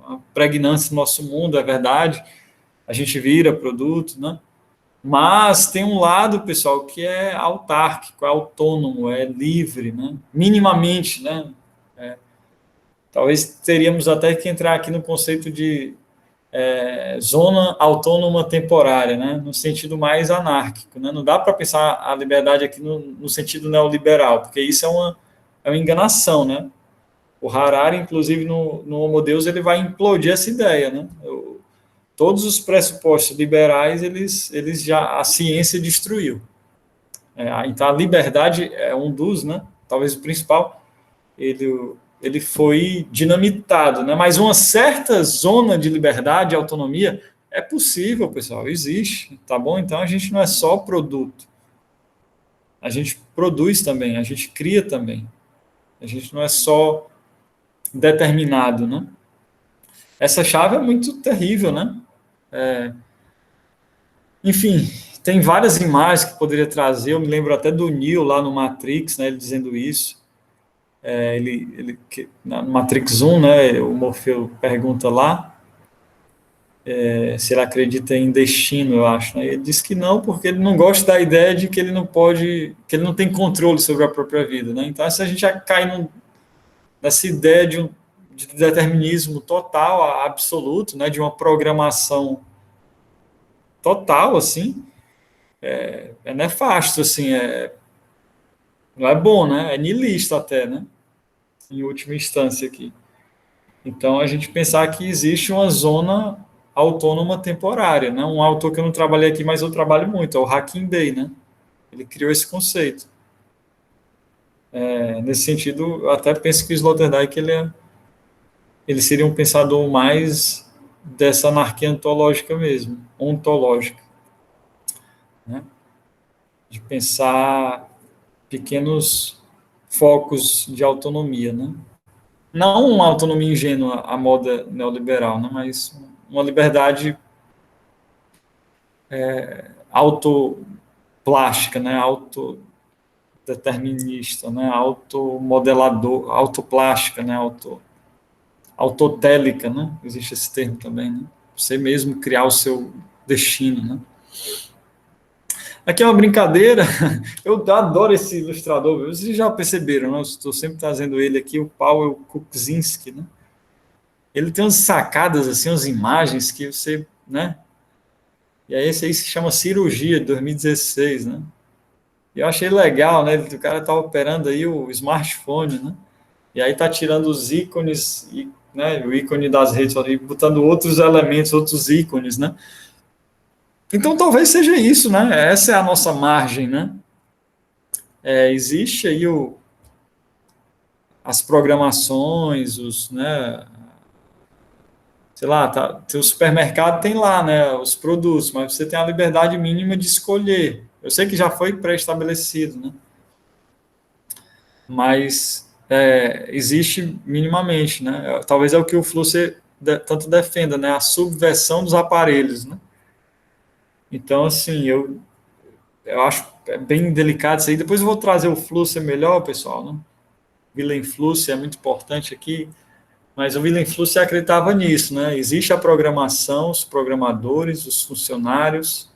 Speaker 1: uma pregnância no nosso mundo, é verdade, a gente vira produto, né? Mas tem um lado, pessoal, que é autárquico, é autônomo, é livre, né? Minimamente, né? Talvez teríamos até que entrar aqui no conceito de zona autônoma temporária, né? No sentido mais anárquico, né? Não dá para pensar a liberdade aqui no sentido neoliberal, porque isso é uma enganação, né? O Harari, inclusive, no Homo Deus, ele vai implodir essa ideia, né? Todos os pressupostos liberais, eles já, a ciência destruiu. Então, a liberdade é um dos, né? Talvez o principal, ele foi dinamitado, né? Mas uma certa zona de liberdade e autonomia é possível, pessoal, existe, tá bom? Então, a gente não é só produto. A gente produz também, a gente cria também. A gente não é só determinado, né? Essa chave é muito terrível, né? Enfim, tem várias imagens que poderia trazer. Eu me lembro até do Neo lá no Matrix, né? Ele dizendo isso. No Matrix 1, né? O Morfeu pergunta lá se ele acredita em destino, eu acho. Né? Ele diz que não, porque ele não gosta da ideia de que ele não pode, que ele não tem controle sobre a própria vida, né? Então, se a gente já cai nessa ideia de determinismo total, absoluto, né? De uma programação total, assim, é nefasto, assim, não é bom, né? É niilista até, né? Em última instância aqui. Então, a gente pensar que existe uma zona autônoma temporária, né? Um autor que eu não trabalhei aqui, mas eu trabalho muito, é o Hakim Bey, né? Ele criou esse conceito. Nesse sentido, eu até penso que o Sloterdijk, ele seria um pensador mais dessa anarquia ontológica mesmo, ontológica, né? De pensar pequenos focos de autonomia, né? Não uma autonomia ingênua à moda neoliberal, né? Mas uma liberdade autoplástica, né? Autodeterminista, né? Automodelador, autoplástica, né? Autotélica, né? Existe esse termo também, né? Você mesmo criar o seu destino, né? Aqui é uma brincadeira. Eu adoro esse ilustrador. Vocês já perceberam, né? Eu estou sempre trazendo ele aqui, o Paweł Kukizinski, né? Ele tem umas sacadas, assim, umas imagens que você, né? E aí esse aí se chama Cirurgia, de 2016, né? E eu achei legal, né? O cara tá operando aí o smartphone, né? E aí tá tirando os ícones, né? O ícone das redes, e botando outros elementos, outros ícones, né? Então talvez seja isso, né? Essa é a nossa margem, né? Existe aí as programações, né? Sei lá, o supermercado tem lá, né? Os produtos, mas você tem a liberdade mínima de escolher. Eu sei que já foi pré-estabelecido, né? Mas existe minimamente, né? Talvez é o que o Flusser tanto defenda, né? A subversão dos aparelhos, né? Então, assim, eu acho bem delicado isso aí. Depois eu vou trazer o Flusser melhor, pessoal, né? Wilhelm Flusser é muito importante aqui, mas o Wilhelm Flusser acreditava nisso, né? Existe a programação, os programadores, os funcionários,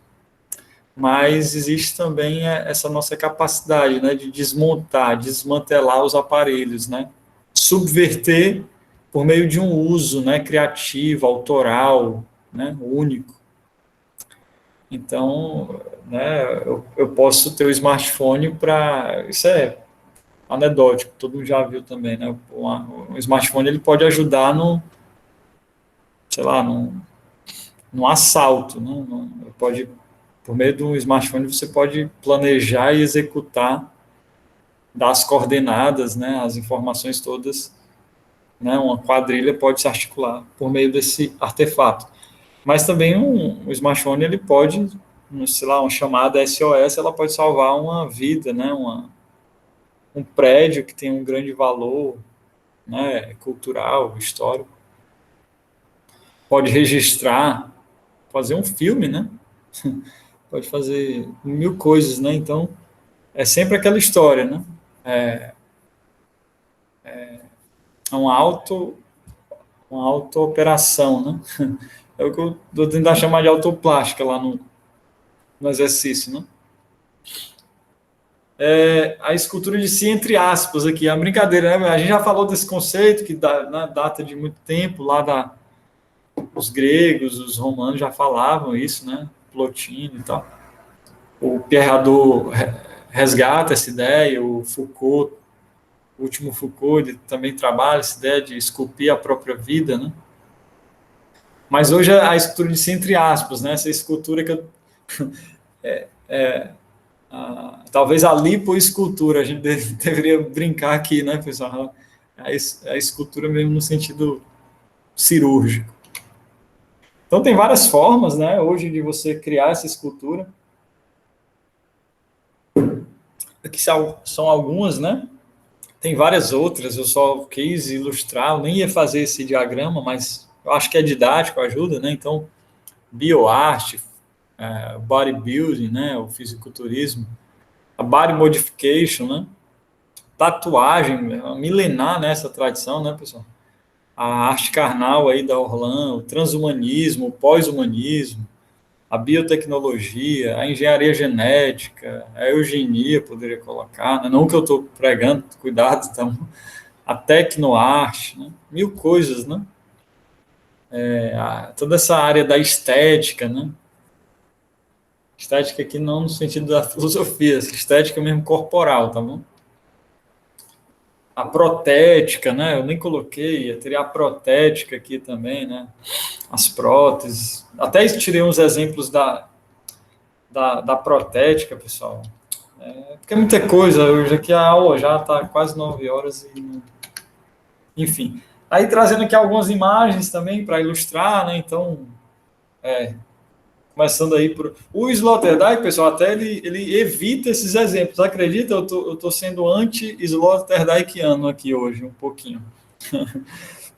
Speaker 1: mas existe também essa nossa capacidade, né, de desmontar, desmantelar os aparelhos, né? Subverter por meio de um uso, né, criativo, autoral, né, único. Então, né, eu posso ter o smartphone para... Isso é anedótico, todo mundo já viu também, né? O smartphone ele pode ajudar sei lá, no assalto, né? Pode, por meio do smartphone você pode planejar e executar, dar as coordenadas, né? As informações todas, né? Uma quadrilha pode se articular por meio desse artefato. Mas também um smartphone ele pode, sei lá, uma chamada SOS, ela pode salvar uma vida, né? Um prédio que tem um grande valor, né? Cultural, histórico. Pode registrar, fazer um filme, né? Pode fazer mil coisas, né? Então, é sempre aquela história, né? É um uma auto-operação, né? É o que eu estou tentando chamar de autoplástica lá no exercício, né? A escultura de si, entre aspas, aqui, a brincadeira, né? A gente já falou desse conceito que data de muito tempo, lá os gregos, os romanos já falavam isso, né? Plotino e tal. O Pierre Hadot resgata essa ideia, o Foucault, o último Foucault, ele também trabalha essa ideia de esculpir a própria vida, né? Mas hoje a escultura de si, entre aspas, né? Essa escultura que eu, talvez a lipoescultura, a gente deveria brincar aqui, né, pessoal? A escultura mesmo no sentido cirúrgico. Então tem várias formas, né, hoje de você criar essa escultura. Aqui são algumas, né? Tem várias outras, eu só quis ilustrar, eu nem ia fazer esse diagrama, mas eu acho que é didático, ajuda, né? Então, bioarte, bodybuilding, né, o fisiculturismo, a body modification, né? Tatuagem, milenar nessa tradição, né, pessoal? A arte carnal aí da Orlan, o transhumanismo, o pós-humanismo, a biotecnologia, a engenharia genética, a eugenia, poderia colocar, né? Não que eu estou pregando, cuidado, então, a tecnoarte, né? Mil coisas, né? Toda essa área da estética, né? Estética aqui não no sentido da filosofia, estética mesmo corporal, tá bom? A protética, né? Eu nem coloquei, teria a protética aqui também, né? As próteses. Até tirei uns exemplos da protética, pessoal. Porque é muita coisa. Hoje aqui a aula já está quase 9 horas e. Enfim. Aí trazendo aqui algumas imagens também para ilustrar, né? Então, começando aí por. O Sloterdijk, pessoal, até ele evita esses exemplos. Acredita? Eu tô sendo anti-Sloterdijkiano aqui hoje, um pouquinho.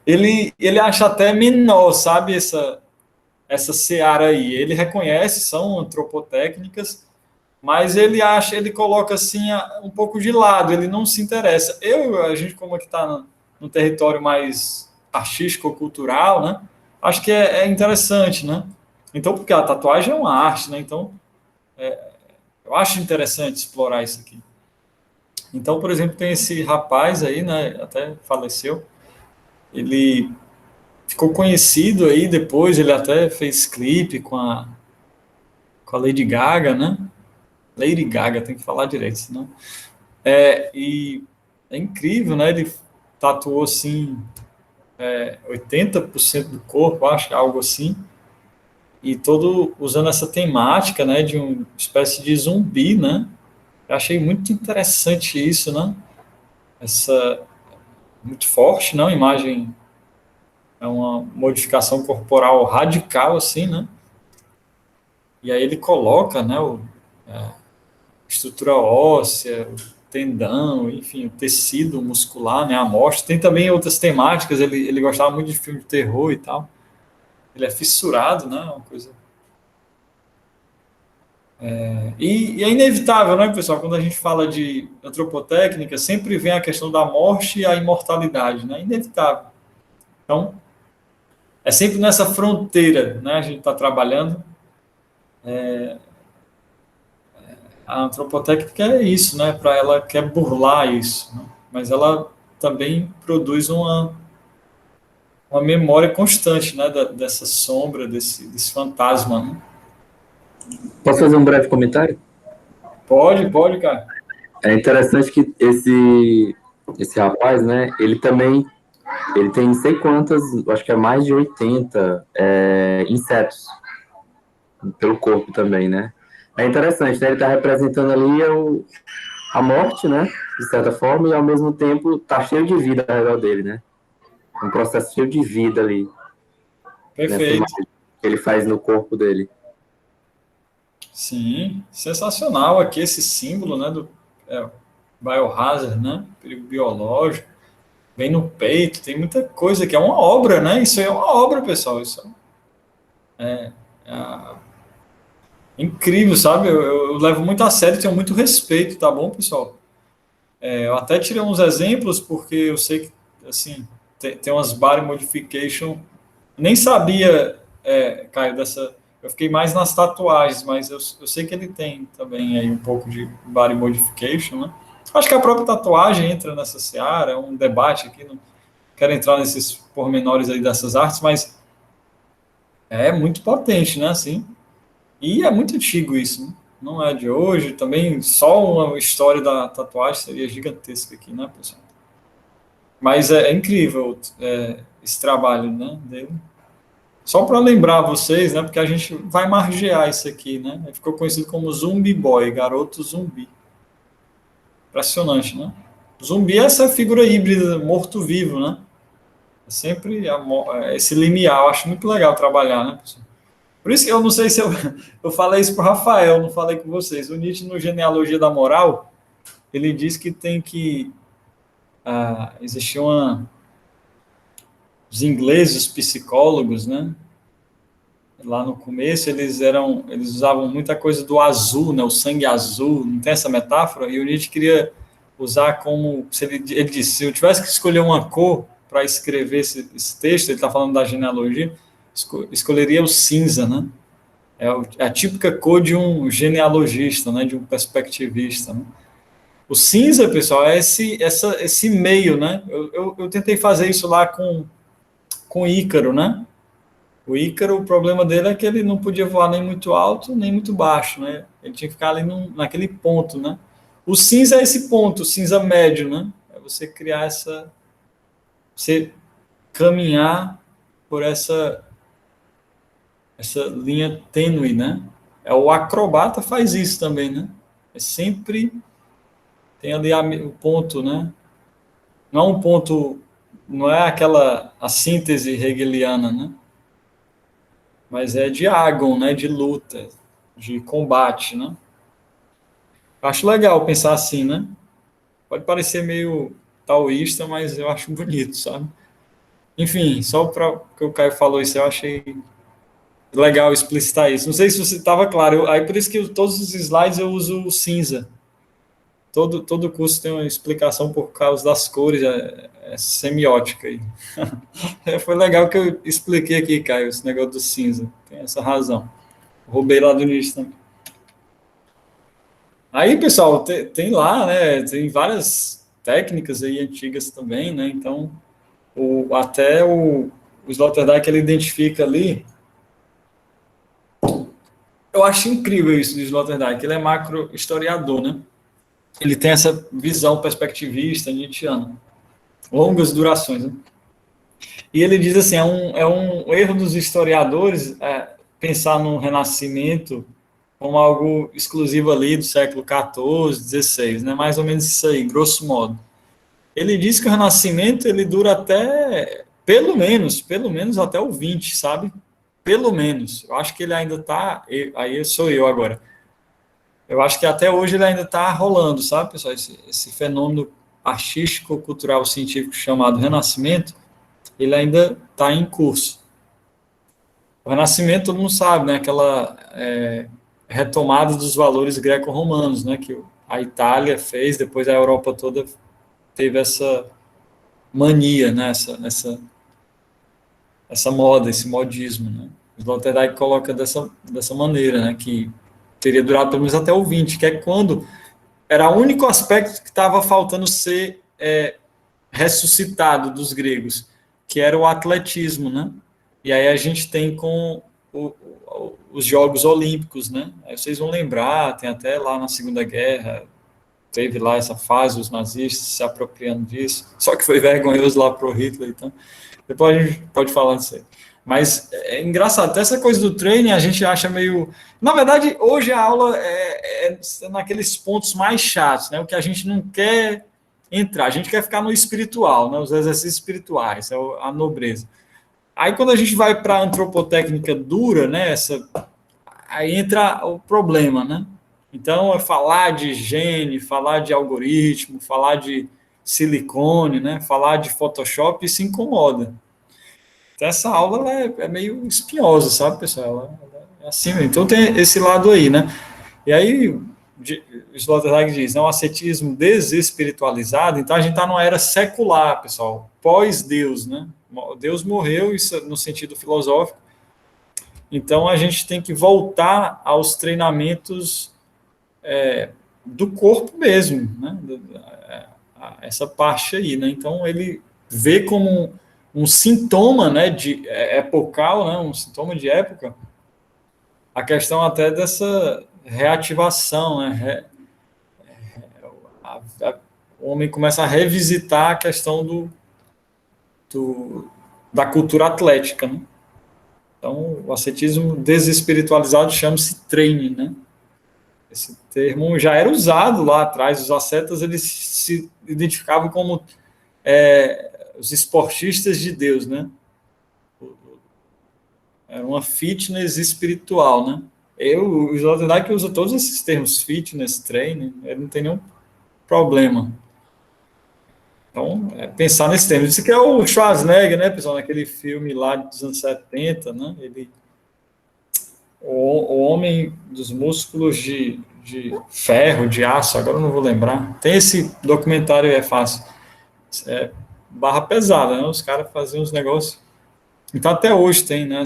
Speaker 1: Ele acha até menor, sabe, essa seara aí. Ele reconhece, são antropotécnicas, mas ele coloca assim um pouco de lado, ele não se interessa. A gente como aqui está no território mais artístico-cultural, né? Acho que é interessante, né? Então, porque a tatuagem é uma arte, né? Então, eu acho interessante explorar isso aqui. Então, por exemplo, tem esse rapaz aí, né? Até faleceu. Ele ficou conhecido aí depois, ele até fez clipe com a Lady Gaga, né? Lady Gaga, tem que falar direito, senão. E é incrível, né? Ele tatuou assim 80% do corpo, acho, algo assim. E todo usando essa temática, né? De uma espécie de zumbi, né? Eu achei muito interessante isso, né? Essa muito forte, não? A imagem é uma modificação corporal radical, assim, né? E aí ele coloca, né? Estrutura óssea, o tendão, enfim, o tecido muscular, né, a amostra. Tem também outras temáticas, ele gostava muito de filme de terror e tal. Ele é fissurado, né, uma coisa... E é inevitável, né, pessoal, quando a gente fala de antropotécnica, sempre vem a questão da morte e a imortalidade, né, inevitável. Então, é sempre nessa fronteira, né, a gente está trabalhando. A antropotécnica é isso, né, para ela quer burlar isso, né, mas ela também produz uma memória constante, né, dessa sombra, desse fantasma, né?
Speaker 2: Posso fazer um breve comentário?
Speaker 1: Pode, cara.
Speaker 2: É interessante que esse rapaz, né, ele tem não sei quantas, acho que é mais de 80 insetos pelo corpo também, né? É interessante, né? Ele está representando ali a morte, né? De certa forma, e ao mesmo tempo tá cheio de vida ao redor dele, né? Um processo cheio de vida ali, nessa
Speaker 1: Perfeito.
Speaker 2: imagem que ele faz no corpo dele.
Speaker 1: Sim, sensacional aqui esse símbolo, né, do biohazard, né, perigo biológico, vem no peito, tem muita coisa que é uma obra, né, isso aí é uma obra, pessoal, isso é incrível, sabe, eu levo muito a sério, tenho muito respeito, tá bom, pessoal? Eu até tirei uns exemplos, porque eu sei que, assim, tem umas body modification. Nem sabia, Caio, dessa. Eu fiquei mais nas tatuagens, mas eu sei que ele tem também aí um pouco de body modification, né? Acho que a própria tatuagem entra nessa seara, é um debate aqui, não quero entrar nesses pormenores aí dessas artes, mas é muito potente, né, assim, e é muito antigo isso, né? Não é de hoje, também só uma história da tatuagem seria gigantesca aqui, né, pessoal? Mas é incrível esse trabalho, né, dele. Só para lembrar vocês, né, porque a gente vai margear isso aqui, né? Ficou conhecido como Zumbi Boy, garoto zumbi. Impressionante, né? Zumbi é essa figura híbrida, morto-vivo, né? É sempre esse limiar, eu acho muito legal trabalhar, né, pessoal? Por isso que eu não sei se eu falei isso para o Rafael, não falei com vocês. O Nietzsche, no Genealogia da Moral, ele diz que tem que existir os ingleses, os psicólogos, né? Lá no começo eles usavam muita coisa do azul, né? O sangue azul, não tem essa metáfora? E o Nietzsche queria usar como, ele disse, se eu tivesse que escolher uma cor para escrever esse texto, ele está falando da genealogia, escolheria o cinza, né? É a típica cor de um genealogista, né? De um perspectivista, né? O cinza, pessoal, é esse meio, né? Eu tentei fazer isso lá com Ícaro, né? O Ícaro, o problema dele é que ele não podia voar nem muito alto, nem muito baixo, né? Ele tinha que ficar ali naquele ponto, né? O cinza é esse ponto, o cinza médio, né? É você criar você caminhar por essa linha tênue, né? O acrobata faz isso também, né? É sempre tem ali o ponto, né? Não é um ponto, não é a síntese hegeliana, né? Mas é de agon, né? De luta, de combate, né? Acho legal pensar assim, né? Pode parecer meio taoísta, mas eu acho bonito, sabe? Enfim, só para que o Caio falou isso, eu achei legal explicitar isso. Não sei se você estava claro, aí por isso que todos os slides eu uso o cinza. Todo curso tem uma explicação por causa das cores, é semiótica aí. Foi legal que eu expliquei aqui, Caio, esse negócio do cinza. Tem essa razão. Roubei lá do início também. Aí, pessoal, tem lá, né? Tem várias técnicas aí antigas também, né? Então, até o Sloterdijk, ele identifica ali. Eu acho incrível isso do Sloterdijk. Ele é macro historiador, né? Ele tem essa visão perspectivista, nietzschiana. Longas durações, né? E ele diz assim, é um erro dos historiadores pensar no Renascimento como algo exclusivo ali do século XIV, XVI, né? Mais ou menos isso aí, grosso modo. Ele diz que o Renascimento ele dura até, pelo menos até o 20, sabe? Pelo menos. Eu acho que ele ainda está, aí sou eu agora. Eu acho que até hoje ele ainda está rolando, sabe, pessoal? Esse fenômeno artístico, cultural, científico chamado Renascimento, ele ainda está em curso. O Renascimento, todo mundo sabe, né? Aquela retomada dos valores greco-romanos, né? Que a Itália fez, depois a Europa toda teve essa mania, né? Essa moda, esse modismo, né? O Sloterdijk coloca dessa maneira, né? Que teria durado pelo menos até o 20, que é quando era o único aspecto que estava faltando ser ressuscitado dos gregos, que era o atletismo, né? E aí a gente tem com os Jogos Olímpicos, né? Aí vocês vão lembrar, tem até lá na Segunda Guerra, teve lá essa fase, os nazistas se apropriando disso, só que foi vergonhoso lá pro Hitler, então, depois a gente pode falar disso aí. Mas é engraçado, até essa coisa do training a gente acha meio... Na verdade, hoje a aula é naqueles pontos mais chatos, né? O que a gente não quer entrar, a gente quer ficar no espiritual, né? Os exercícios espirituais, a nobreza. Aí quando a gente vai para a antropotécnica dura, né? Aí entra o problema, né? Então, é falar de gene, falar de algoritmo, falar de silicone, né? Falar de Photoshop, isso incomoda. Então, essa aula é meio espinhosa, sabe, pessoal? Ela é assim mesmo. Então, tem esse lado aí, né? E aí, Sloterdijk diz, um ascetismo desespiritualizado, então a gente está numa era secular, pessoal, pós-Deus, né? Deus morreu, isso no sentido filosófico, então a gente tem que voltar aos treinamentos do corpo mesmo, né? Essa parte aí, né? Então ele vê como um sintoma, né, de epocal, né, um sintoma de época, a questão até dessa reativação, né? O homem começa a revisitar a questão da cultura atlética, né? Então, o ascetismo desespiritualizado chama-se training, né? Esse termo já era usado lá atrás, os ascetas eles se identificavam como os esportistas de Deus, né? Era uma fitness espiritual, né? O Sloterdijk usa todos esses termos, fitness, training, ele não tem nenhum problema. Então, pensar nesse termo. Isso que é o Schwarzenegger, né, pessoal, naquele filme lá dos anos 70, né? O homem dos músculos de ferro, de aço, agora eu não vou lembrar. Tem esse documentário, é fácil. Barra pesada, né? Os caras faziam uns negócios. Então, até hoje tem, né?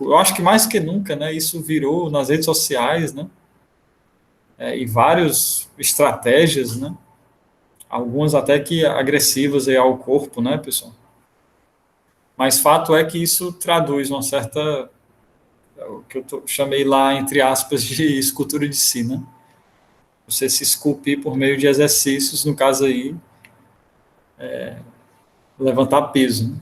Speaker 1: Eu acho que mais que nunca, né? Isso virou nas redes sociais, né? E várias estratégias, né? Algumas até que agressivas aí ao corpo, né, pessoal? Mas fato é que isso traduz uma certa, o que eu chamei lá, entre aspas, de escultura de si, né? Você se esculpir por meio de exercícios, no caso aí, levantar peso, né?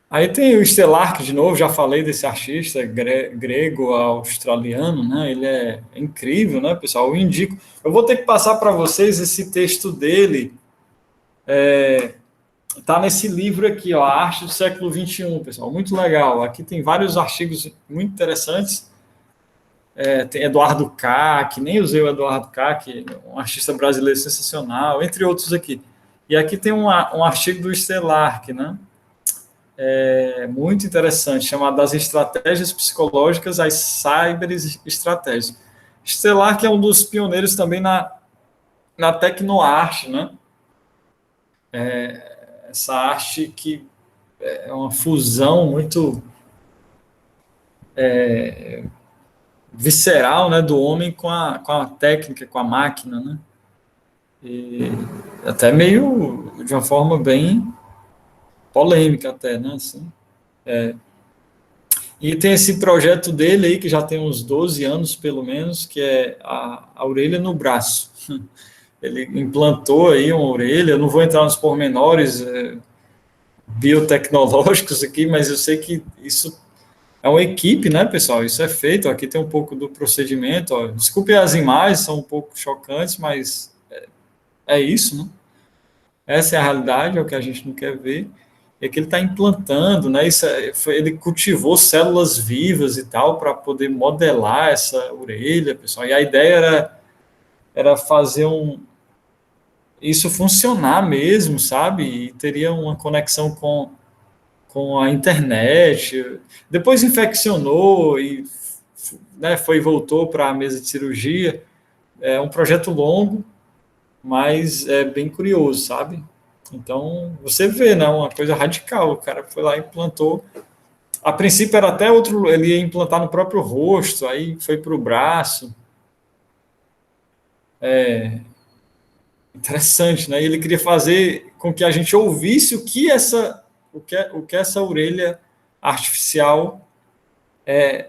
Speaker 1: Aí tem o Stellark, de novo, já falei desse artista grego-australiano, né? Ele é incrível, né, pessoal? Eu indico. Eu vou ter que passar para vocês esse texto dele. Tá nesse livro aqui, ó, A Arte do Século XXI, pessoal. Muito legal. Aqui tem vários artigos muito interessantes. Tem Eduardo Kac, nem usei o Eduardo Kac, um artista brasileiro sensacional, entre outros aqui. E aqui tem um artigo do Stellark, né? Muito interessante, chamado Das Estratégias Psicológicas às Cyber-Estratégias. Stellark é um dos pioneiros também na tecnoarte, né? Essa arte que é uma fusão muito visceral, né, do homem com a técnica, com a máquina, né? E até meio de uma forma bem polêmica até, né? Assim, E tem esse projeto dele aí, que já tem uns 12 anos, pelo menos, que é a orelha no braço. Ele implantou aí uma orelha, eu não vou entrar nos pormenores biotecnológicos aqui, mas eu sei que isso é uma equipe, né, pessoal? Isso é feito, aqui tem um pouco do procedimento, ó. Desculpe as imagens, são um pouco chocantes, mas é isso, né? Essa é a realidade, é o que a gente não quer ver. É que ele está implantando, né? Ele cultivou células vivas e tal para poder modelar essa orelha, pessoal. E a ideia era fazer isso funcionar mesmo, sabe? E teria uma conexão com a internet. Depois infeccionou e, né, voltou para a mesa de cirurgia. É um projeto longo, mas é bem curioso, sabe? Então, você vê, né, uma coisa radical, o cara foi lá e implantou. A princípio era até outro, ele ia implantar no próprio rosto, aí foi para o braço. Interessante, né? Ele queria fazer com que a gente ouvisse o que essa orelha artificial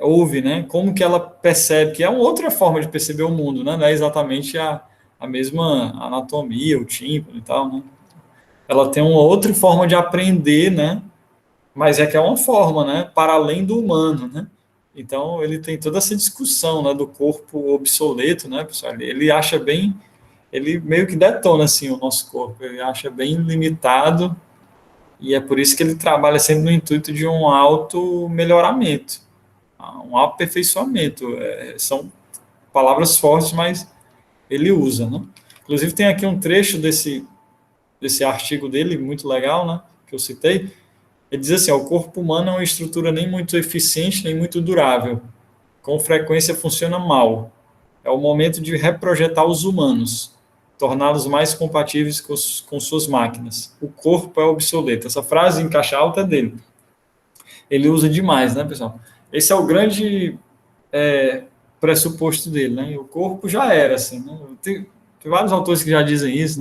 Speaker 1: ouve, né? Como que ela percebe, que é uma outra forma de perceber o mundo, né? Não é exatamente a mesma anatomia, o tímpano e tal, né? Ela tem uma outra forma de aprender, né? Mas que é uma forma, né? Para além do humano, né? Então, ele tem toda essa discussão, né? Do corpo obsoleto, né, pessoal? Ele acha bem... Ele meio que detona, assim, o nosso corpo. Ele acha bem limitado e é por isso que ele trabalha sempre no intuito de um auto-melhoramento, um aperfeiçoamento. São palavras fortes, mas ele usa, né? Inclusive, tem aqui um trecho desse artigo dele, muito legal, né, que eu citei. Ele diz assim, o corpo humano é uma estrutura nem muito eficiente, nem muito durável. Com frequência funciona mal. é o momento de reprojetar os humanos, torná-los mais compatíveis com suas máquinas. O corpo é obsoleto. Essa frase em caixa alta é dele. Ele usa demais, né, pessoal? Esse é o grande pressuposto dele, né? O corpo já era, assim, né? Tem vários autores que já dizem isso,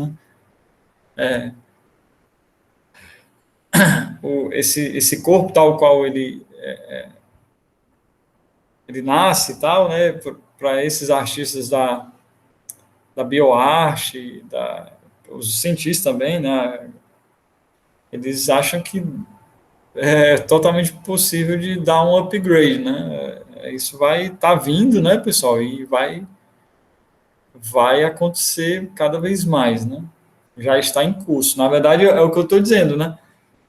Speaker 1: né? Esse corpo tal qual ele nasce e tal, né? Para esses artistas da bioarte, os cientistas também, né? Eles acham que é totalmente possível de dar um upgrade, né? Isso vai estar vindo, né, pessoal? E vai acontecer cada vez mais, né? Já está em curso. Na verdade, é o que eu estou dizendo, né?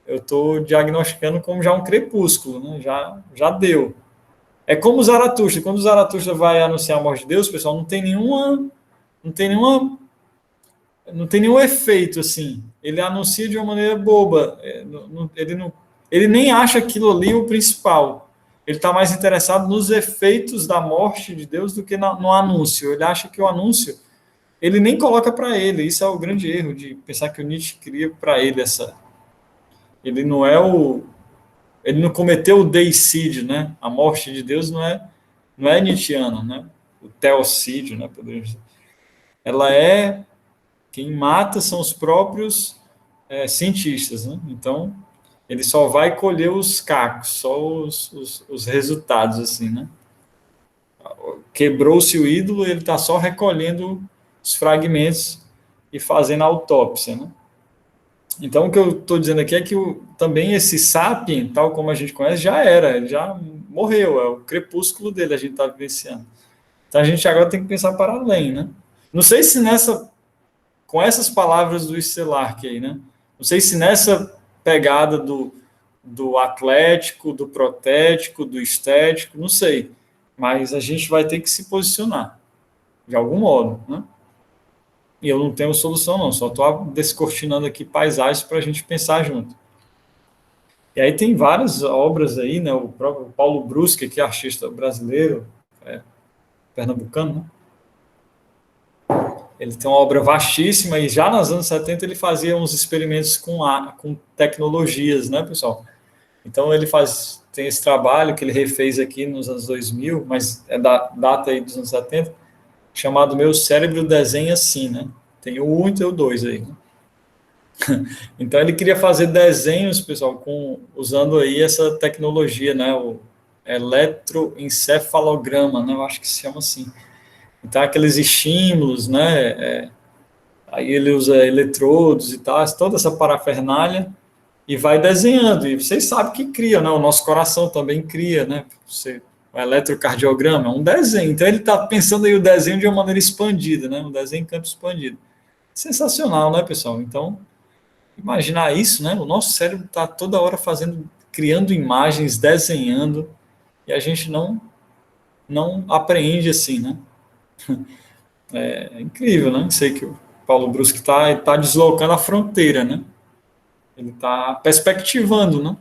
Speaker 1: Eu estou diagnosticando como já um crepúsculo, né? Já deu. É como o Zaratustra. Quando o Zaratustra vai anunciar a morte de Deus, pessoal, não tem nenhuma, não tem nenhum efeito assim. Ele anuncia de uma maneira boba. Ele nem acha aquilo ali o principal. Ele está mais interessado nos efeitos da morte de Deus do que no anúncio. Ele acha que o anúncio ele nem coloca para ele. Isso é o grande erro de pensar que o Nietzsche cria para ele essa. Ele não cometeu o deicídio, né? A morte de Deus não é nietzschiana, né? O teocídio, né? Poderíamos dizer. Ela é quem mata são os próprios cientistas, né? Então ele só vai colher os cacos, só os resultados, assim, né? Quebrou-se o ídolo, ele está só recolhendo os fragmentos e fazendo a autópsia, né? Então, o que eu estou dizendo aqui é que também esse Sapien, tal como a gente conhece, já era, ele já morreu, é o crepúsculo dele, a gente está vivenciando. Então, a gente agora tem que pensar para além, né? Não sei se com essas palavras do Estelarque aí, né? Não sei se nessa pegada do atlético, do protético, do estético, não sei. Mas a gente vai ter que se posicionar, de algum modo, né? E eu não tenho solução, não. Só estou descortinando aqui paisagens para a gente pensar junto. E aí tem várias obras aí, né? O próprio Paulo Brusque, que é artista brasileiro, pernambucano, né? Ele tem uma obra vastíssima e já nos anos 70 ele fazia uns experimentos com tecnologias, né, pessoal? Então ele tem esse trabalho que ele refez aqui nos anos 2000, mas é da data aí dos anos 70, chamado Meu Cérebro Desenha Assim, né? Tem o 1 e tem o 2 aí, né? Então ele queria fazer desenhos, pessoal, usando aí essa tecnologia, né? O eletroencefalograma, né? Eu acho que se chama assim. Então aqueles estímulos, né? Aí ele usa eletrodos e tal, toda essa parafernália e vai desenhando. E vocês sabem que cria, né? O nosso coração também cria, né? O eletrocardiograma é um desenho. Então ele está pensando aí o desenho de uma maneira expandida, né? Um desenho em campo expandido. Sensacional, né, pessoal? Então, imaginar isso, né? O nosso cérebro está toda hora criando imagens, desenhando, e a gente não apreende assim, né? É incrível, né? Sei que o Paulo Brusque tá deslocando a fronteira, né? Ele está perspectivando, né?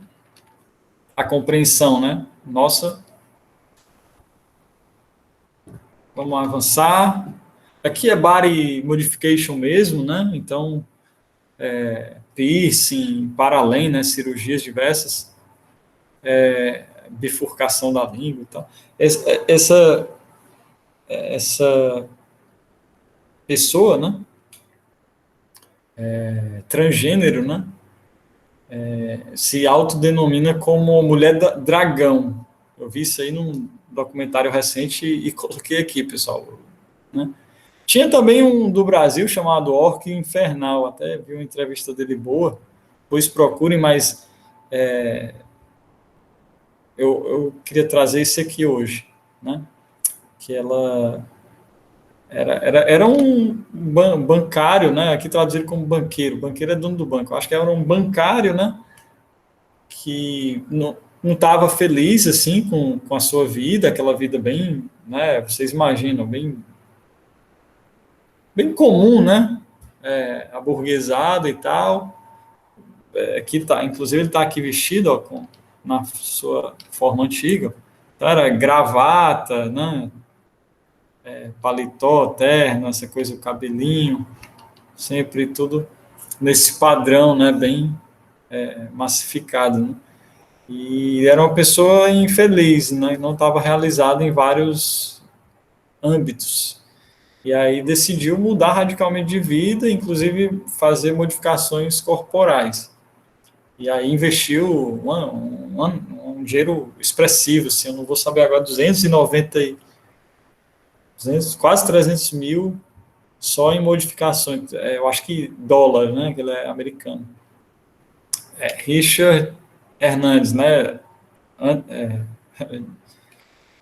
Speaker 1: A compreensão, né? Nossa, vamos avançar. Aqui é body modification mesmo, né? Então, piercing, para além, né? Cirurgias diversas, bifurcação da língua e tal. Essa pessoa, né? Transgênero, né? Se autodenomina como mulher dragão. Eu vi isso aí num documentário recente e coloquei aqui, pessoal. Né? Tinha também um do Brasil chamado Orc Infernal, até vi uma entrevista dele boa, depois procurem, mas eu queria trazer isso aqui hoje, né? Que ela era um bancário, né? Aqui traduzido como banqueiro. Banqueiro é dono do banco. Eu acho que era um bancário, né? Que não estava feliz assim com a sua vida, aquela vida bem, né? Vocês imaginam, bem comum, né? Aburguesada e tal. Aqui tá, inclusive ele está aqui vestido, ó, na sua forma antiga. Então, era gravata, né? paletó, terno, essa coisa, o cabelinho, sempre tudo nesse padrão, né, bem massificado, né? E era uma pessoa infeliz, né, não estava realizada em vários âmbitos. E aí decidiu mudar radicalmente de vida, inclusive fazer modificações corporais. E aí investiu um dinheiro expressivo, assim, eu não vou saber agora, 200, quase 300 mil só em modificações. Eu acho que dólar, né, que ele é americano. Richard Hernandes, né,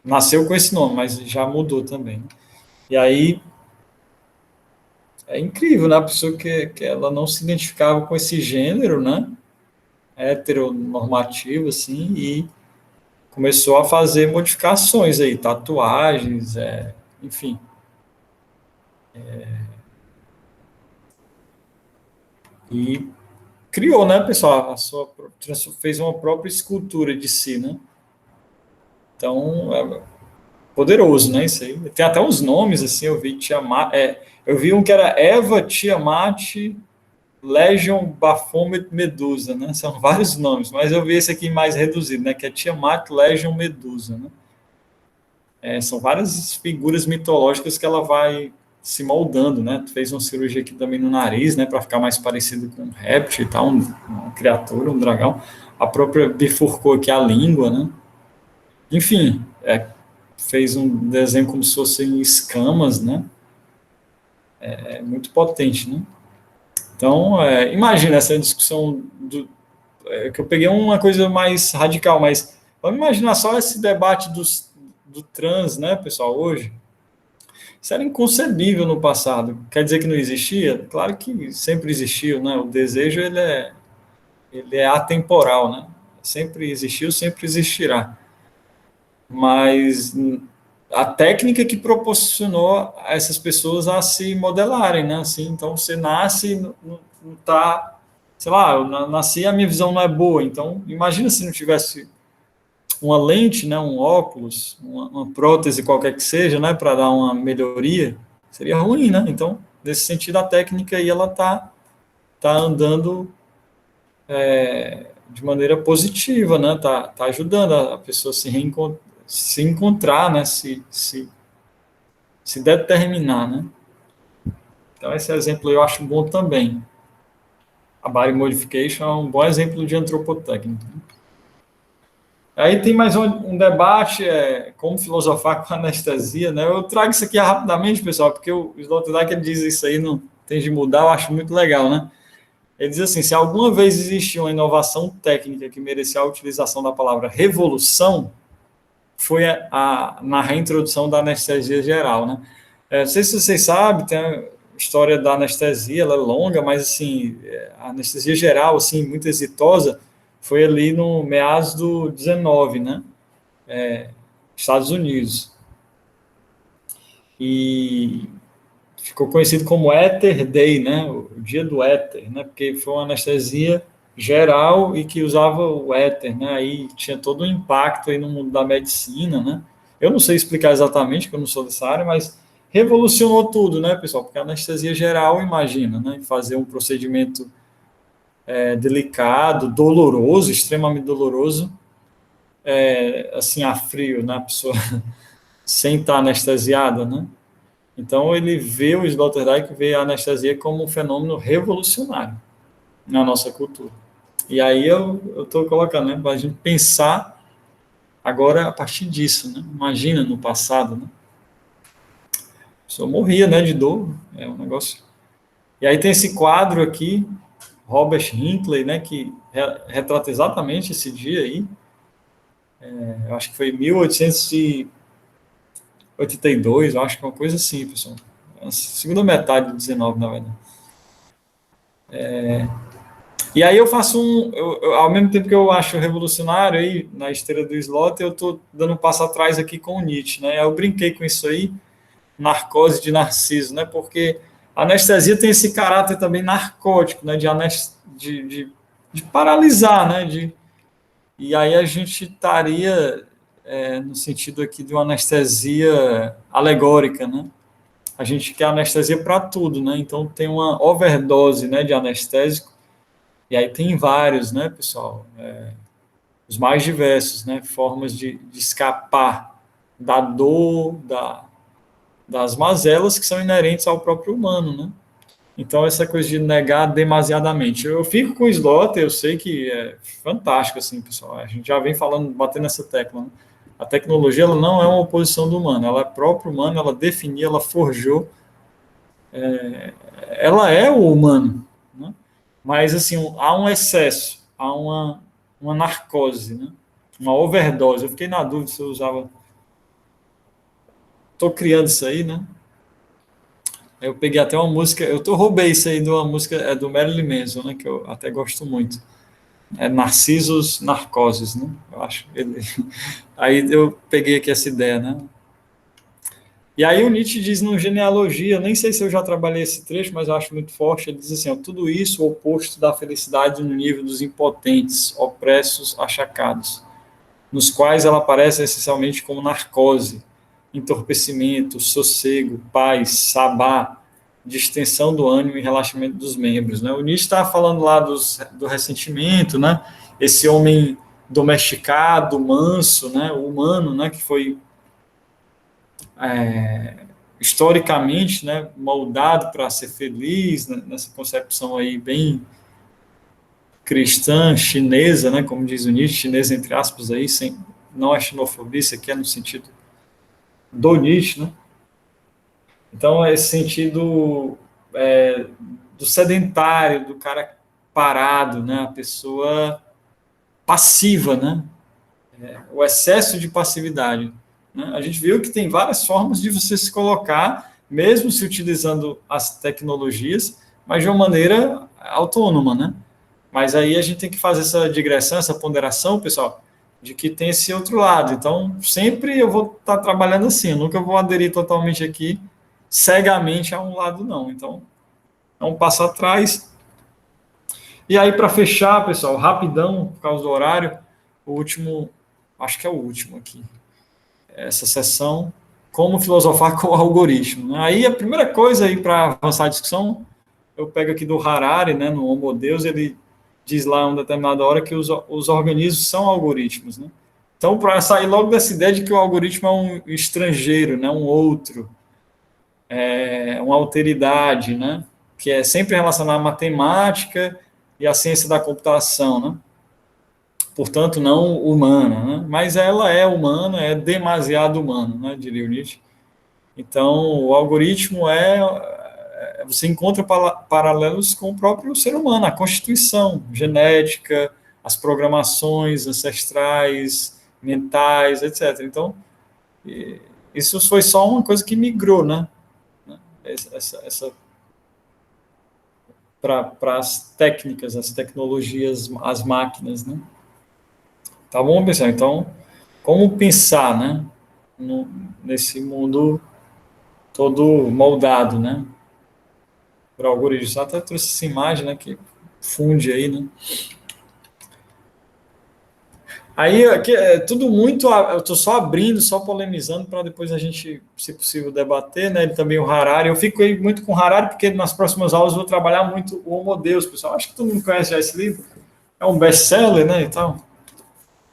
Speaker 1: nasceu com esse nome, mas já mudou também. E aí é incrível, né, a pessoa que ela não se identificava com esse gênero, né, heteronormativo, assim, e começou a fazer modificações aí, tatuagens, enfim. E criou, né, pessoal, fez uma própria escultura de si, né? Então, poderoso, né, isso aí. Tem até uns nomes, assim, eu vi eu vi um que era Eva, Tiamat, Legion, Baphomet, Medusa, né? São vários nomes, mas eu vi esse aqui mais reduzido, né, que é Tiamat, Legion, Medusa, né? São várias figuras mitológicas que ela vai se moldando, né? Fez uma cirurgia aqui também no nariz, né, para ficar mais parecido com um réptil e tal, uma criatura, um dragão. A própria bifurcou aqui a língua, né? Enfim, fez um desenho como se fossem escamas, né? Muito potente, né? Então, imagina essa discussão que eu peguei uma coisa mais radical, mas vamos imaginar só esse debate do trans, né, pessoal, hoje. Isso era inconcebível no passado. Quer dizer que não existia? Claro que sempre existiu, né? O desejo, ele é atemporal, né? Sempre existiu, sempre existirá. Mas a técnica que proporcionou a essas pessoas a se modelarem, né? Assim, então, você nasce, não tá, sei lá, eu nasci, a minha visão não é boa. Então, imagina se não tivesse uma lente, né, um óculos, uma prótese qualquer que seja, né, para dar uma melhoria, seria ruim, né? Então, nesse sentido, a técnica aí, ela tá andando de maneira positiva, né? Tá ajudando a pessoa se encontrar, né? Se determinar, né? Então, esse exemplo eu acho bom também. A body modification é um bom exemplo de antropotécnica. Aí tem mais um debate, como filosofar com anestesia, né? Eu trago isso aqui rapidamente, pessoal, porque o Sloterdijk, ele diz isso aí, não tem de mudar, eu acho muito legal, né? Ele diz assim, se alguma vez existiu uma inovação técnica que merecia a utilização da palavra revolução, foi na reintrodução da anestesia geral, né? Não sei se vocês sabem, tem a história da anestesia, ela é longa, mas, assim, a anestesia geral, assim, muito exitosa, foi ali no meados do 19, né? Estados Unidos. E ficou conhecido como Éter Day, né? O dia do éter, né? Porque foi uma anestesia geral e que usava o éter, né? Aí tinha todo um impacto aí no mundo da medicina, né? Eu não sei explicar exatamente, porque eu não sou dessa área, mas revolucionou tudo, né, pessoal? Porque a anestesia geral, imagina, né? Fazer um procedimento delicado, doloroso, extremamente doloroso, assim, a frio, né? A pessoa sem estar anestesiada, né? Então, ele vê, o Sloterdijk vê a anestesia como um fenômeno revolucionário na nossa cultura. E aí eu estou colocando, né, para a gente pensar agora a partir disso, né? Imagina no passado, né? A pessoa morria, né, de dor, é um negócio. E aí tem esse quadro aqui, Robert Hinckley, né, que retrata exatamente esse dia aí. Eu acho que foi 1882, eu acho que é uma coisa assim, pessoal. A segunda metade do 19, na verdade. E aí eu faço ao mesmo tempo que eu acho revolucionário aí, na esteira do slot, eu estou dando um passo atrás aqui com o Nietzsche, né? Eu brinquei com isso aí, narcose de Narciso, né? Porque a anestesia tem esse caráter também narcótico, né? De paralisar, né? E aí a gente estaria no sentido aqui de uma anestesia alegórica, né? A gente quer anestesia para tudo, né? Então tem uma overdose, né, de anestésico, e aí tem vários, né, pessoal? Os mais diversos, né? Formas de escapar da dor, das mazelas que são inerentes ao próprio humano, né? Então, essa coisa de negar demasiadamente. Eu fico com o Slot, eu sei que é fantástico, assim, pessoal. A gente já vem falando, batendo nessa tecla, né? A tecnologia, ela não é uma oposição do humano, ela é própria humana, ela definiu, ela forjou, ela é o humano, né? Mas, assim, há um excesso, há uma narcose, né? Uma overdose. Eu fiquei na dúvida se eu usava... Estou criando isso aí, né? Eu peguei até uma música, roubei isso aí de uma música, do Marilyn Manson, né? Que eu até gosto muito. É Narcisos Narcoses, né? Eu acho. Aí eu peguei aqui essa ideia, né? E aí o Nietzsche diz no Genealogia, nem sei se eu já trabalhei esse trecho, mas eu acho muito forte, ele diz assim, ó, tudo isso o oposto da felicidade no nível dos impotentes, opressos, achacados, nos quais ela aparece essencialmente como narcose, entorpecimento, sossego, paz, sabá, distensão do ânimo e relaxamento dos membros, né? O Nietzsche está falando lá do ressentimento, né? Esse homem domesticado, manso, né? O humano, né? Que foi historicamente, né? Moldado para ser feliz, né? Nessa concepção aí bem cristã, chinesa, né? Como diz o Nietzsche, chinesa entre aspas aí, sem, não é xenofobia, isso aqui é no sentido do Nietzsche, né? Então, esse sentido do sedentário, do cara parado, né? A pessoa passiva, né? O excesso de passividade. Né? A gente viu que tem várias formas de você se colocar, mesmo se utilizando as tecnologias, mas de uma maneira autônoma, né? Mas aí a gente tem que fazer essa digressão, essa ponderação, pessoal, de que tem esse outro lado. Então, sempre eu vou estar trabalhando assim, eu nunca vou aderir totalmente aqui, cegamente a um lado, não. Então, é um passo atrás. E aí, para fechar, pessoal, rapidão, por causa do horário, o último, acho que é o último aqui, essa sessão, como filosofar com o algoritmo. Né? Aí, a primeira coisa aí para avançar a discussão, eu pego aqui do Harari, né, no Homo Deus, ele diz lá em uma determinada hora que os organismos são algoritmos. Né? Então, para sair logo dessa ideia de que o algoritmo é um estrangeiro, né, um outro, uma alteridade, né, que é sempre relacionada à matemática e à ciência da computação, né? Portanto, não humana, né? Mas ela é humana, é demasiado humana, né, diria o Nietzsche. Então, o algoritmo você encontra paralelos com o próprio ser humano, a constituição genética, as programações ancestrais, mentais, etc. Então, isso foi só uma coisa que migrou, né? Essa para as técnicas, as tecnologias, as máquinas, né? Tá bom, pessoal? Então, como pensar, né? Nesse mundo todo moldado, né? Por algoritmos. Até trouxe essa imagem, né? Que funde aí, né? Aí, aqui, é tudo muito. Eu estou só abrindo, só polemizando, para depois a gente, se possível, debater, né? Ele também, o Harari. Eu fico aí muito com o Harari, porque nas próximas aulas eu vou trabalhar muito o Homo Deus, pessoal. Acho que todo mundo conhece já esse livro. É um best-seller, né? E tal.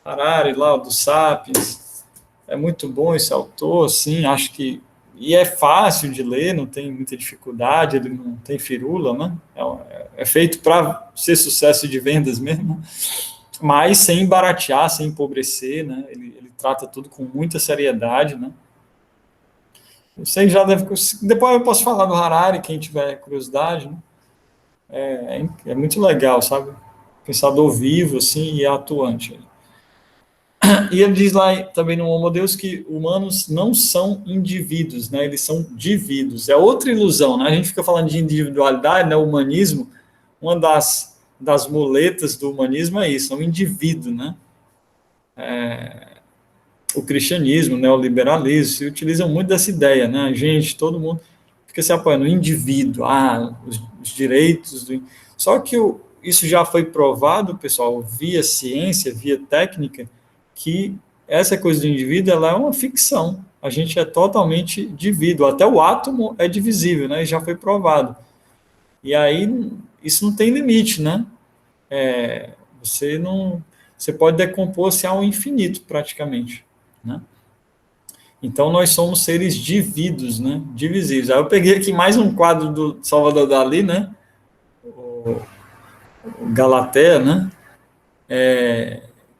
Speaker 1: Harari, lá, do Sapiens. É muito bom esse autor, assim, acho que. E é fácil de ler, não tem muita dificuldade, ele não tem firula, né? É feito para ser sucesso de vendas mesmo, mas sem baratear, sem empobrecer, né? Ele trata tudo com muita seriedade, né? Você já deve. Depois eu posso falar do Harari, quem tiver curiosidade, né? É muito legal, sabe? Pensador vivo, assim, e atuante. E ele diz lá também no Homo Deus que humanos não são indivíduos, né? Eles são divíduos. É outra ilusão, né? A gente fica falando de individualidade, né? O humanismo, uma das muletas do humanismo é isso, é um indivíduo, né? O cristianismo, o neoliberalismo, se utilizam muito dessa ideia, né? A gente, todo mundo fica se apoiando no indivíduo, os direitos. Só que isso já foi provado, pessoal, via ciência, via técnica, que essa coisa do indivíduo, ela é uma ficção. A gente é totalmente divíduo. Até o átomo é divisível, né? Já foi provado. E aí, isso não tem limite, né? Você não... Você pode decompor-se ao infinito, praticamente, né? Então, nós somos seres divíduos, né? Divisíveis. Aí eu peguei aqui mais um quadro do Salvador Dalí, né? O Galatea, né?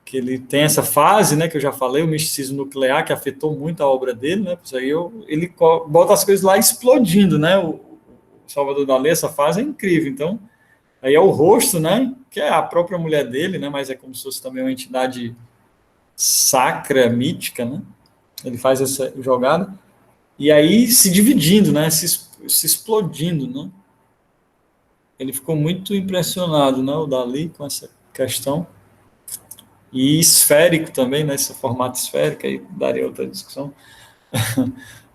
Speaker 1: Que ele tem essa fase, né, que eu já falei, o misticismo nuclear, que afetou muito a obra dele, né, isso aí ele bota as coisas lá explodindo, né, o Salvador Dalí, essa fase é incrível, então, aí é o rosto, né, que é a própria mulher dele, né, mas é como se fosse também uma entidade sacra, mítica, né, ele faz essa jogada, e aí se dividindo, né, se explodindo, né, ele ficou muito impressionado, né, o Dalí, com essa questão. E esférico também, né? Esse formato esférico, aí daria outra discussão.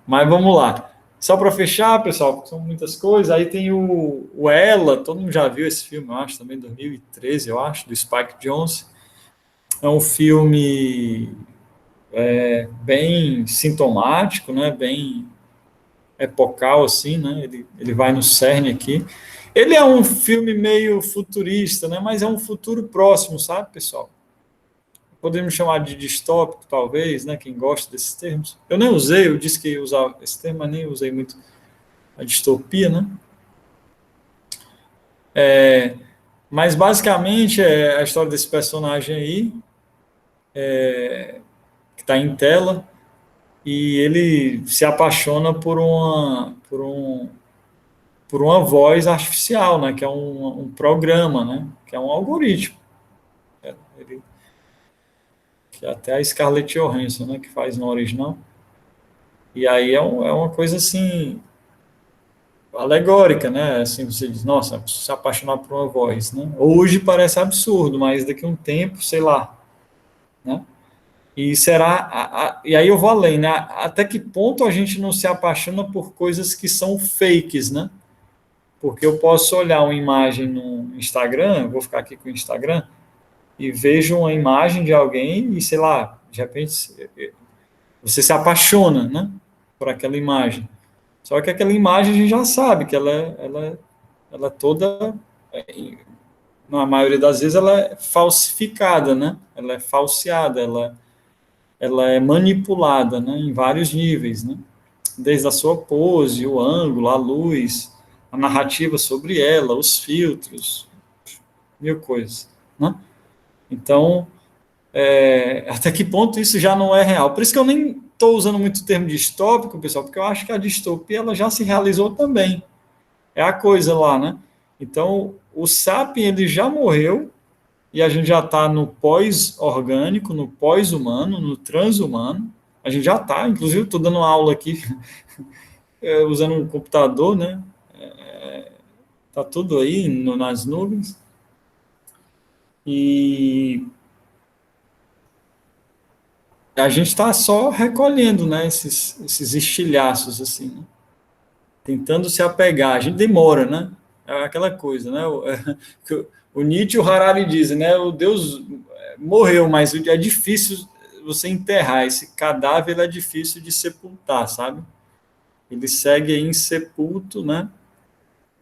Speaker 1: Mas vamos lá. Só para fechar, pessoal, são muitas coisas. Aí tem o Ela, todo mundo já viu esse filme, eu acho, também, 2013, eu acho, do Spike Jonze. É um filme bem sintomático, né? Bem epocal, assim, né? Ele vai no cerne aqui. Ele é um filme meio futurista, né? Mas é um futuro próximo, sabe, pessoal? Podemos chamar de distópico, talvez, né? Quem gosta desses termos. Eu nem usei, eu disse que ia usar esse termo, mas nem usei muito a distopia, né? Mas basicamente é a história desse personagem aí, que está em tela, e ele se apaixona por uma voz artificial, né? Que é um programa, né? Que é um algoritmo. Ele, que é até a Scarlett Johansson, né? Que faz no original. E aí é uma coisa assim alegórica, né? Assim, você diz, nossa, se apaixonar por uma voz, né? Hoje parece absurdo, mas daqui a um tempo, sei lá, né? E será, e aí eu vou além, né? Até que ponto a gente não se apaixona por coisas que são fakes, né? Porque eu posso olhar uma imagem no Instagram, vou ficar aqui com o Instagram, e vejo uma imagem de alguém e, sei lá, de repente você se apaixona, né? Por aquela imagem. Só que aquela imagem a gente já sabe que ela é toda, na maioria das vezes, ela é falsificada, né? Ela é falseada, ela é manipulada, né? Em vários níveis, né? Desde a sua pose, o ângulo, a luz, a narrativa sobre ela, os filtros, mil coisas, né? Então, até que ponto isso já não é real? Por isso que eu nem estou usando muito o termo distópico, pessoal, porque eu acho que a distopia ela já se realizou também. É a coisa lá, né? Então, o Sapien ele já morreu e a gente já está no pós-orgânico, no pós-humano, no transhumano. A gente já está, inclusive, estou dando aula aqui usando um computador, né? Tá tudo aí nas nuvens. E a gente está só recolhendo, né? Esses estilhaços, assim, né? Tentando se apegar. A gente demora, né? É aquela coisa, né? O Nietzsche e o Harari dizem, né? O Deus morreu, mas é difícil você enterrar. Esse cadáver é difícil de sepultar, sabe? Ele segue aí insepulto, né?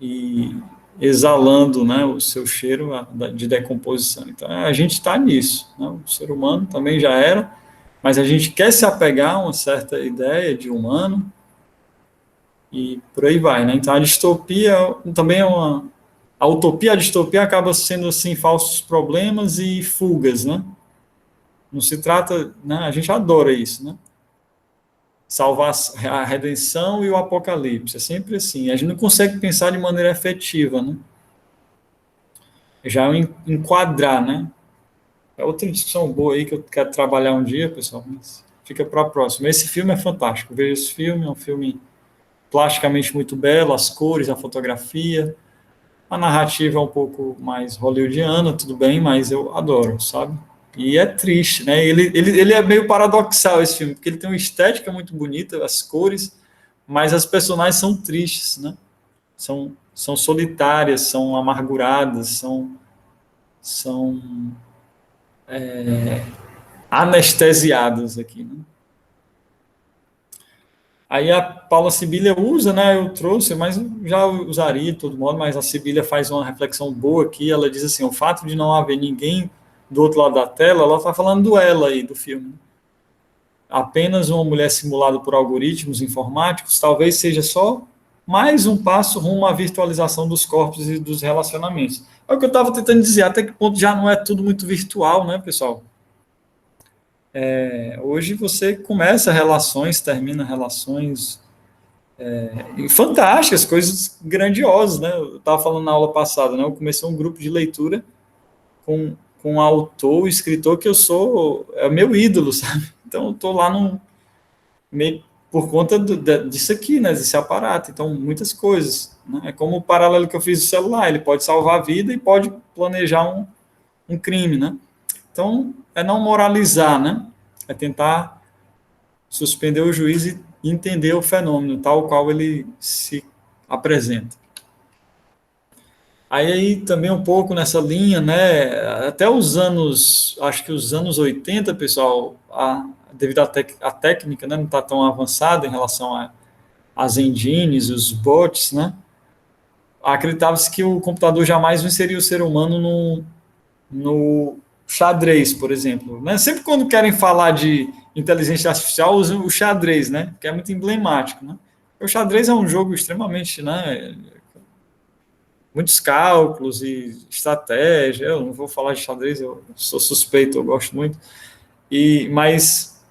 Speaker 1: E exalando, né? O seu cheiro de decomposição. Então, a gente está nisso, né? O ser humano também já era, mas a gente quer se apegar a uma certa ideia de humano, e por aí vai, né? Então a distopia também é uma... A utopia, a distopia acaba sendo, assim, falsos problemas e fugas, né? Não se trata, né? A gente adora isso, né? Salvar a redenção e o apocalipse, é sempre assim. A gente não consegue pensar de maneira efetiva, né? Já enquadrar, né? É outra discussão boa aí que eu quero trabalhar um dia, pessoal, mas fica para a próxima. Esse filme é fantástico, veja esse filme, é um filme plasticamente muito belo, as cores, a fotografia, a narrativa é um pouco mais hollywoodiana, tudo bem, mas eu adoro, sabe? E é triste, né? Ele é meio paradoxal esse filme, porque ele tem uma estética muito bonita, as cores, mas as personagens são tristes, né? São solitárias, são amarguradas, são anestesiadas aqui, né? Aí a Paula Sibília usa, né? Eu trouxe, mas já usaria de todo modo, mas a Sibília faz uma reflexão boa aqui. Ela diz assim: o fato de não haver ninguém do outro lado da tela, ela está falando do ela aí, do filme. Apenas uma mulher simulada por algoritmos informáticos, talvez seja só mais um passo rumo à virtualização dos corpos e dos relacionamentos. É o que eu estava tentando dizer, até que ponto já não é tudo muito virtual, né, pessoal? Hoje você começa relações, termina relações fantásticas, coisas grandiosas, né? Eu estava falando na aula passada, né? Eu comecei um grupo de leitura com um autor, um escritor que eu sou, é meu ídolo, sabe? Então eu estou lá meio por conta disso aqui, né? Desse aparato. Então, muitas coisas. Né? É como o paralelo que eu fiz do celular, ele pode salvar a vida e pode planejar um crime, né? Então, é não moralizar, né? É tentar suspender o juízo e entender o fenômeno, tal qual ele se apresenta. Aí também um pouco nessa linha, né? Até os anos, acho que os anos 80, pessoal, devido à técnica, né, não está tão avançada em relação às engines, os bots, né? Acreditava-se que o computador jamais venceria o ser humano no xadrez, por exemplo. Né? Sempre quando querem falar de inteligência artificial, usam o xadrez, né? Que é muito emblemático, né? O xadrez é um jogo extremamente, né? Muitos cálculos e estratégia. Eu não vou falar de xadrez, eu sou suspeito, eu gosto muito. Mas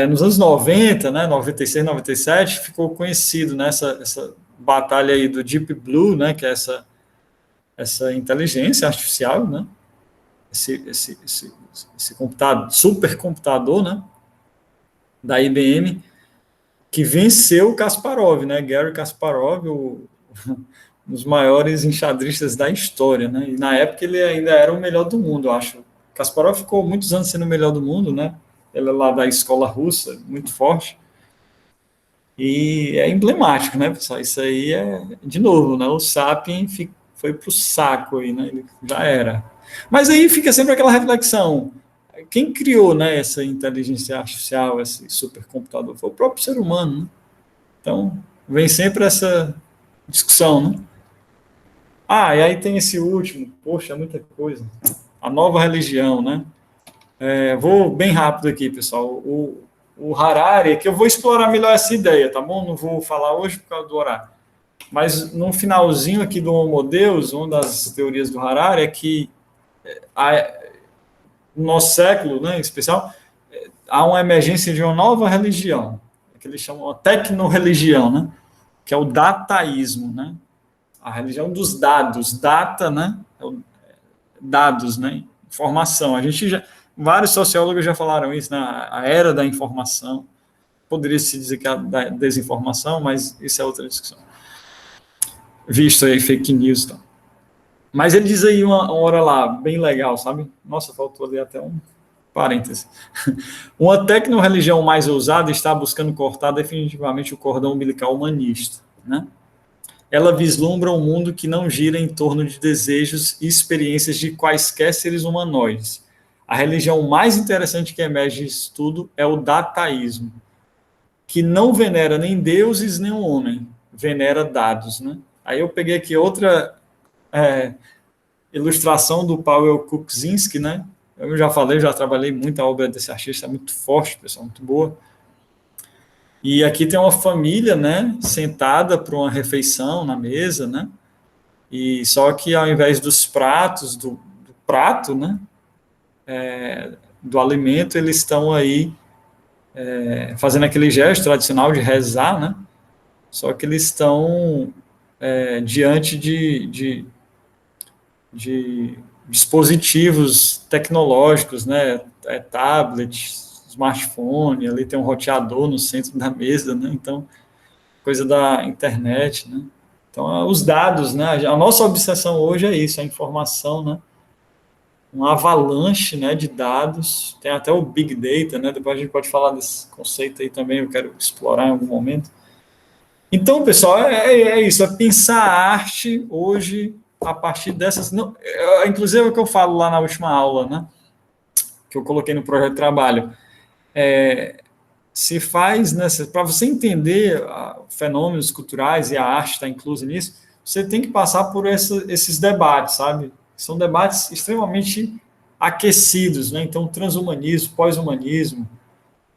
Speaker 1: nos anos 90, né, 96, 97, ficou conhecido nessa essa batalha aí do Deep Blue, né, que é essa inteligência artificial, né, esse computador, supercomputador, né, da IBM, que venceu o Kasparov, né, Garry Kasparov, um dos maiores enxadristas da história, né, e na época ele ainda era o melhor do mundo, eu acho. Kasparov ficou muitos anos sendo o melhor do mundo, né, ele é lá da escola russa, muito forte, e é emblemático, né, pessoal, isso aí de novo, né, o Sapien foi para o saco aí, né, ele já era. Mas aí fica sempre aquela reflexão, quem criou, né, essa inteligência artificial, esse supercomputador? Foi o próprio ser humano, né? Então, vem sempre essa discussão, né? E aí tem esse último, poxa, muita coisa, a nova religião, né? Vou bem rápido aqui, pessoal. O Harari, que eu vou explorar melhor essa ideia, tá bom? Não vou falar hoje por causa do horário. Mas no finalzinho aqui do Homo Deus, uma das teorias do Harari é que no nosso século, né, em especial, há uma emergência de uma nova religião, que eles chamam de tecno-religião, né? Que é o dataísmo, né? A religião dos dados, data, né? Dados, né? Informação. Vários sociólogos já falaram isso, né? A era da informação. Poderia se dizer que é da desinformação, mas isso é outra discussão. Visto aí fake news, tá? Mas ele diz aí uma hora lá, bem legal, sabe? Nossa, faltou ali até um parêntese. Uma tecno-religião mais ousada está buscando cortar definitivamente o cordão umbilical humanista, né? Ela vislumbra um mundo que não gira em torno de desejos e experiências de quaisquer seres humanoides. A religião mais interessante que emerge disso tudo é o dataísmo, que não venera nem deuses nem o homem, venera dados, né? Aí eu peguei aqui outra ilustração do Paweł Kukizinski, né? Eu já falei, já trabalhei muito, a obra desse artista é muito forte, pessoal, muito boa. E aqui tem uma família, né, sentada para uma refeição na mesa, né? E só que ao invés dos pratos, do prato, né, do alimento, eles estão aí fazendo aquele gesto tradicional de rezar, né? Só que eles estão diante de dispositivos tecnológicos, né? Tablet, smartphone, ali tem um roteador no centro da mesa, né? Então, coisa da internet, né? Então, os dados, né? A nossa obsessão hoje é isso, a informação, né? Um avalanche, né, de dados, tem até o Big Data, né? Depois a gente pode falar desse conceito aí também, eu quero explorar em algum momento. Então, pessoal, é isso, é pensar a arte hoje a partir dessas... Não, inclusive é o que eu falo lá na última aula, né? que eu coloquei no projeto de trabalho, se faz, para você entender fenômenos culturais e a arte está inclusa nisso, você tem que passar por esses debates, sabe? São debates extremamente aquecidos, né? Então, transhumanismo, pós-humanismo,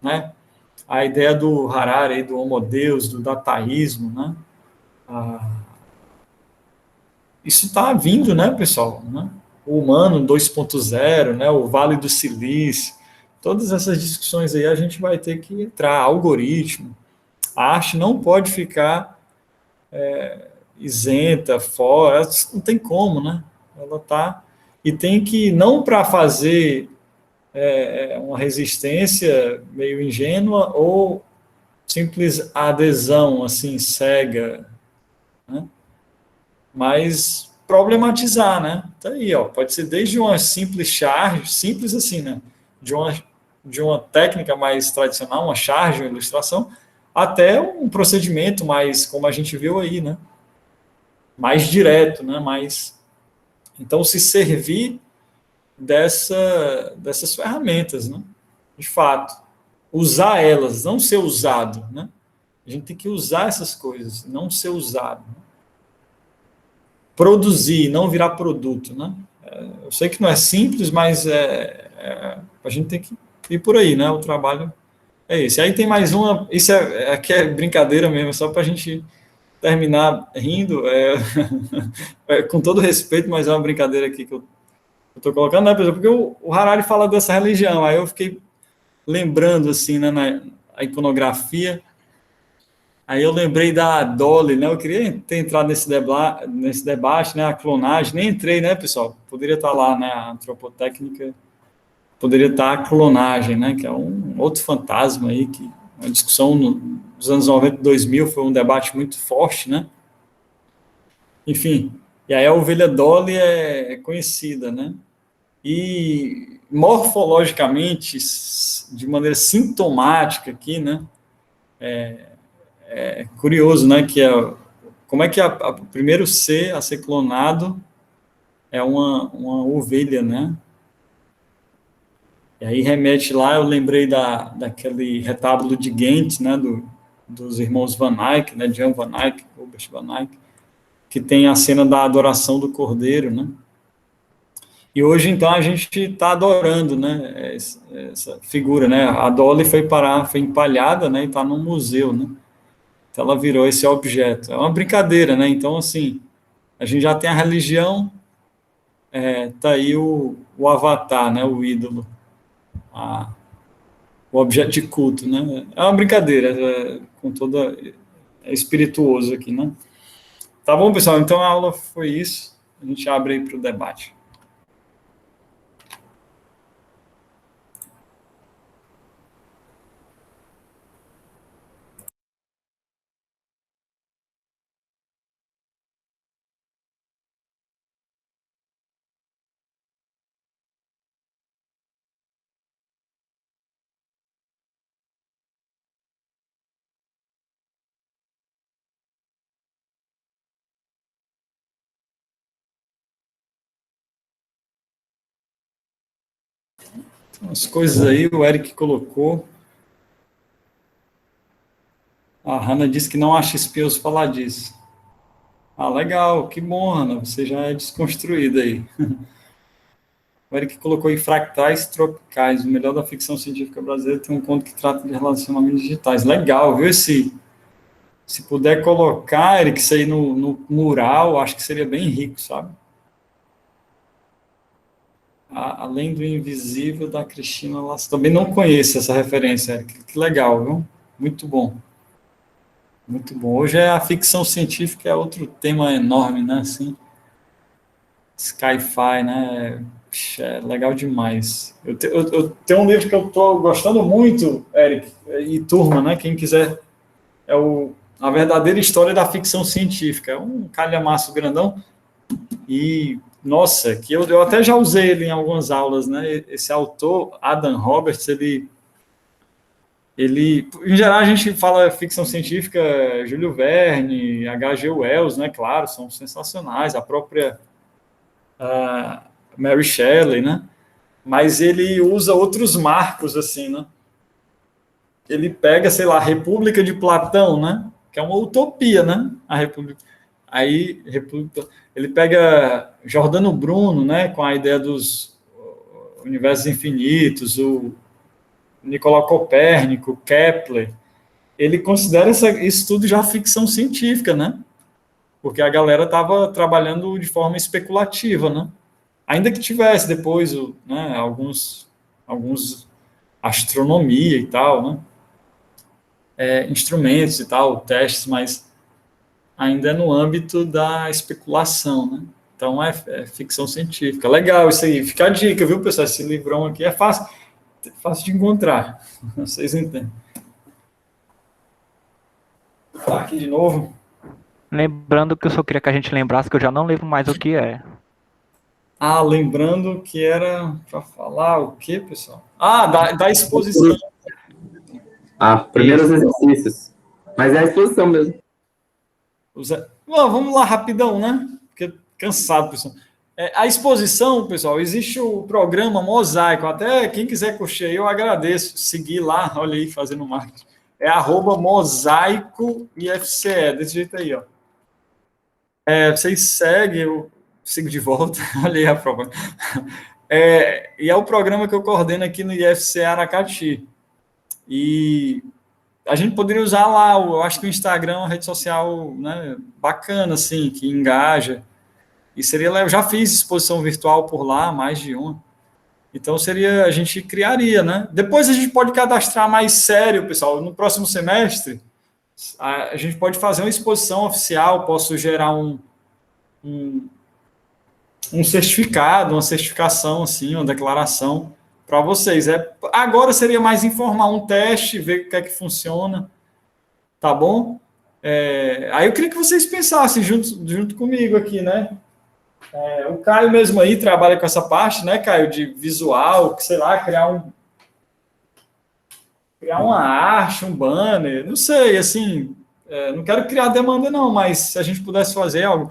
Speaker 1: né? A ideia do Harari, do Homo Deus, do dataísmo, né? Isso está vindo, né, pessoal? Né? O humano 2.0, né? O Vale do Silício, todas essas discussões aí a gente vai ter que entrar, algoritmo. A arte não pode ficar isenta, fora, não tem como, né? Ela está. E tem que, não para fazer uma resistência meio ingênua ou simples adesão, assim, cega, né? Mas problematizar, né? Tá aí, ó, pode ser desde uma simples charge, simples assim, né? De uma técnica mais tradicional, uma charge, uma ilustração, até um procedimento mais, como a gente viu aí, né? Mais direto, né? Mais... Então, se servir dessas ferramentas, né? De fato. Usar elas, não ser usado, né? A gente tem que usar essas coisas, não ser usado. Né? Produzir, não virar produto, né? Eu sei que não é simples, mas a gente tem que ir por aí, né? O trabalho é esse. Aí tem mais uma, isso aqui é brincadeira mesmo, só para a gente terminar rindo, com todo respeito, mas é uma brincadeira aqui que eu estou colocando, né, pessoal? Porque o Harari fala dessa religião, aí eu fiquei lembrando, assim, né, a iconografia. Aí eu lembrei da Dolly, né? Eu queria ter entrado nesse debate, né? A clonagem, nem entrei, né, pessoal? Poderia estar lá, né? A antropotécnica poderia estar a clonagem, né? Que é um outro fantasma aí, que uma discussão nos anos 90 e 2000 foi um debate muito forte, né? Enfim, e aí a ovelha Dolly é conhecida, né? E morfologicamente, de maneira sintomática aqui, né? É curioso, né? Como é que o primeiro ser a ser clonado é uma ovelha, né? E aí remete lá, eu lembrei daquele retábulo de Ghent, né? Dos irmãos Van Eyck, né? Jan Van Eyck, Robert Van Eyck, que tem a cena da adoração do cordeiro, né? E hoje, então, a gente está adorando, né? Essa figura, né? A Dolly foi empalhada, né? E está num museu, né? Então, ela virou esse objeto. É uma brincadeira, né? Então, assim, a gente já tem a religião, tá aí o avatar, né? O ídolo, o objeto de culto, né? É uma brincadeira, com toda... É espirituoso aqui, né? Tá bom, pessoal? Então, a aula foi isso. A gente abre aí para o debate. As coisas aí, o Eric colocou. A Hanna disse que não acha espinhoso falar disso. Ah, legal, que bom, Hanna, você já é desconstruída aí. O Eric colocou em Fractais Tropicais, o melhor da ficção científica brasileira, tem um conto que trata de relacionamentos digitais. Legal, viu? Se puder colocar, Eric, isso aí no mural, acho que seria bem rico, sabe? Além do Invisível, da Cristina Lasso. Também não conheço essa referência, Eric. Que legal, viu? Muito bom. Muito bom. Hoje a ficção científica é outro tema enorme, né? Assim, Sci-fi, né? Puxa, é legal demais. Eu tenho um livro que eu estou gostando muito, Eric, e turma, né? Quem quiser, A Verdadeira História da Ficção Científica. É um calhamaço grandão. E, nossa, que eu até já usei ele em algumas aulas, né? Esse autor, Adam Roberts, em geral, a gente fala ficção científica, Júlio Verne, H.G. Wells, né? Claro, são sensacionais. A própria Mary Shelley, né? mas ele usa outros marcos, assim, né? Ele pega, sei lá, a República de Platão, né? Que é uma utopia, né? A República. Aí, República, ele pega Giordano Bruno, né? Com a ideia dos universos infinitos, o Nicolau Copérnico, Kepler. Ele considera isso tudo já ficção científica, né? Porque a galera estava trabalhando de forma especulativa, né? Ainda que tivesse depois, né, alguns astronomia e tal, né? Instrumentos e tal, testes, mas ainda é no âmbito da especulação, né? Então é ficção científica. Legal isso aí. Fica a dica, viu, pessoal? Esse livrão aqui é fácil de encontrar. Vocês entendem. Tá aqui de novo.
Speaker 3: Lembrando que eu só queria que a gente lembrasse que eu já não lembro mais o que é.
Speaker 1: Ah, lembrando que era para falar o quê, pessoal? Ah, da exposição.
Speaker 2: Primeiros exercícios. Mas é a exposição mesmo.
Speaker 1: Vamos lá, rapidão, né? Porque cansado, pessoal. A exposição, pessoal, existe o programa Mosaico. Até quem quiser curtir aí, eu agradeço. Seguir lá, olha aí, fazendo marketing. É @mosaicoifce, desse jeito aí, ó. Vocês seguem, eu sigo de volta, olha aí a prova. E é o programa que eu coordeno aqui no IFCE Aracati. E a gente poderia usar lá, eu acho que o Instagram é uma rede social, né, bacana, assim, que engaja. E seria, eu já fiz exposição virtual por lá, mais de uma. Então a gente criaria, né? Depois a gente pode cadastrar mais sério, pessoal. No próximo semestre, a gente pode fazer uma exposição oficial, posso gerar um certificado, uma certificação, assim, uma declaração para vocês. Agora seria mais informar um teste, ver o que é que funciona, tá bom? Aí eu queria que vocês pensassem junto comigo aqui, né? O Caio mesmo aí trabalha com essa parte, né, Caio, de visual, sei lá, criar uma arte, um banner, não sei, assim, não quero criar demanda não, mas se a gente pudesse fazer algo,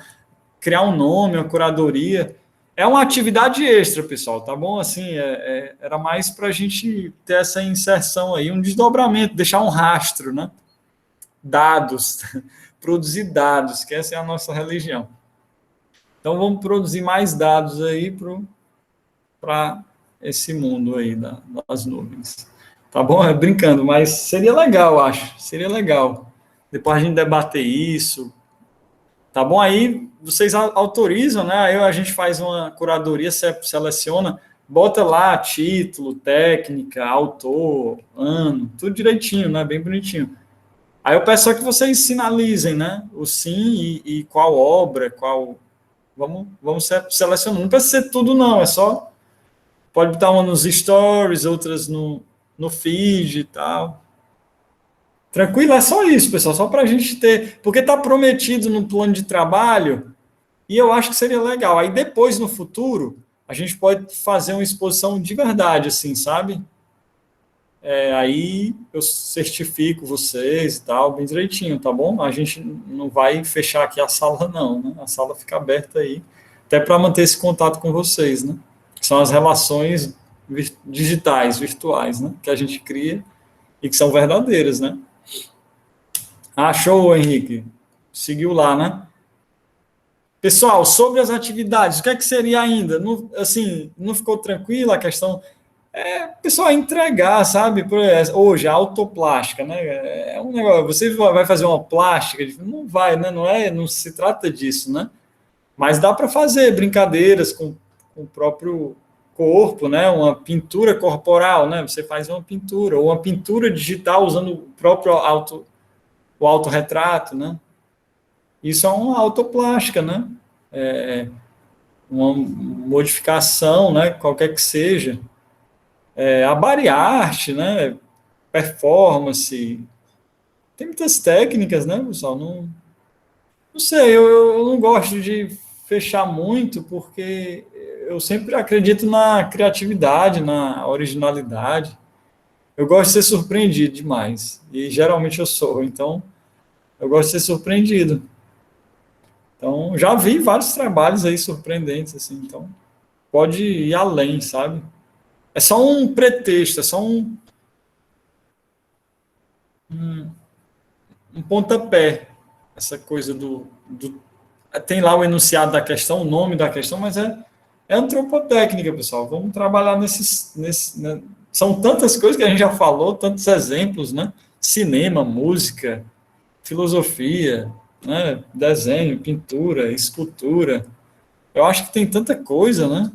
Speaker 1: criar um nome, uma curadoria, é uma atividade extra, pessoal, tá bom? Assim, era mais para a gente ter essa inserção aí, um desdobramento, deixar um rastro, né? Dados, produzir dados, que essa é a nossa religião. Então, vamos produzir mais dados aí para esse mundo aí das nuvens. Tá bom? Brincando, mas seria legal, acho. Seria legal. Depois a gente debater isso. Tá bom? Aí vocês autorizam, né? Aí a gente faz uma curadoria, seleciona, bota lá título, técnica, autor, ano, tudo direitinho, né? Bem bonitinho. Aí eu peço só que vocês sinalizem, né? O sim e qual obra, qual... Vamos selecionando. Não precisa ser tudo, não. É só... Pode botar uma nos stories, outras no feed e tal. Tranquilo? É só isso, pessoal. Só para a gente ter... Porque está prometido no plano de trabalho e eu acho que seria legal. Aí depois, no futuro, a gente pode fazer uma exposição de verdade, assim, sabe? Aí eu certifico vocês e tal, bem direitinho, tá bom? A gente não vai fechar aqui a sala, não, né? A sala fica aberta aí, até para manter esse contato com vocês, né? Que são as relações digitais, virtuais, né? Que a gente cria e que são verdadeiras, né? Show, Henrique. Seguiu lá, né? Pessoal, sobre as atividades, o que é que seria ainda? Não ficou tranquila a questão... pessoal, entregar, sabe? Hoje, a autoplástica, né? É um negócio, você vai fazer uma plástica, não vai, né? Não se trata disso, né? Mas dá para fazer brincadeiras com o próprio corpo, né? Uma pintura corporal, né? Você faz uma pintura, ou uma pintura digital usando o próprio autorretrato, né? Isso é uma autoplástica, né? Uma modificação, né? Qualquer que seja. A bariarte, né? Performance. Tem muitas técnicas, né, pessoal? Não sei, eu não gosto de fechar muito, porque eu sempre acredito na criatividade, na originalidade. Eu gosto de ser surpreendido demais. E geralmente eu sou, então eu gosto de ser surpreendido. Então, já vi vários trabalhos aí surpreendentes, assim, então pode ir além, sabe? é só um pretexto, é só um pontapé, essa coisa tem lá o enunciado da questão, o nome da questão, mas é antropotécnica, pessoal. Vamos trabalhar né? São tantas coisas que a gente já falou, tantos exemplos, né? Cinema, música, filosofia, né? Desenho, pintura, escultura. Eu acho que tem tanta coisa, né?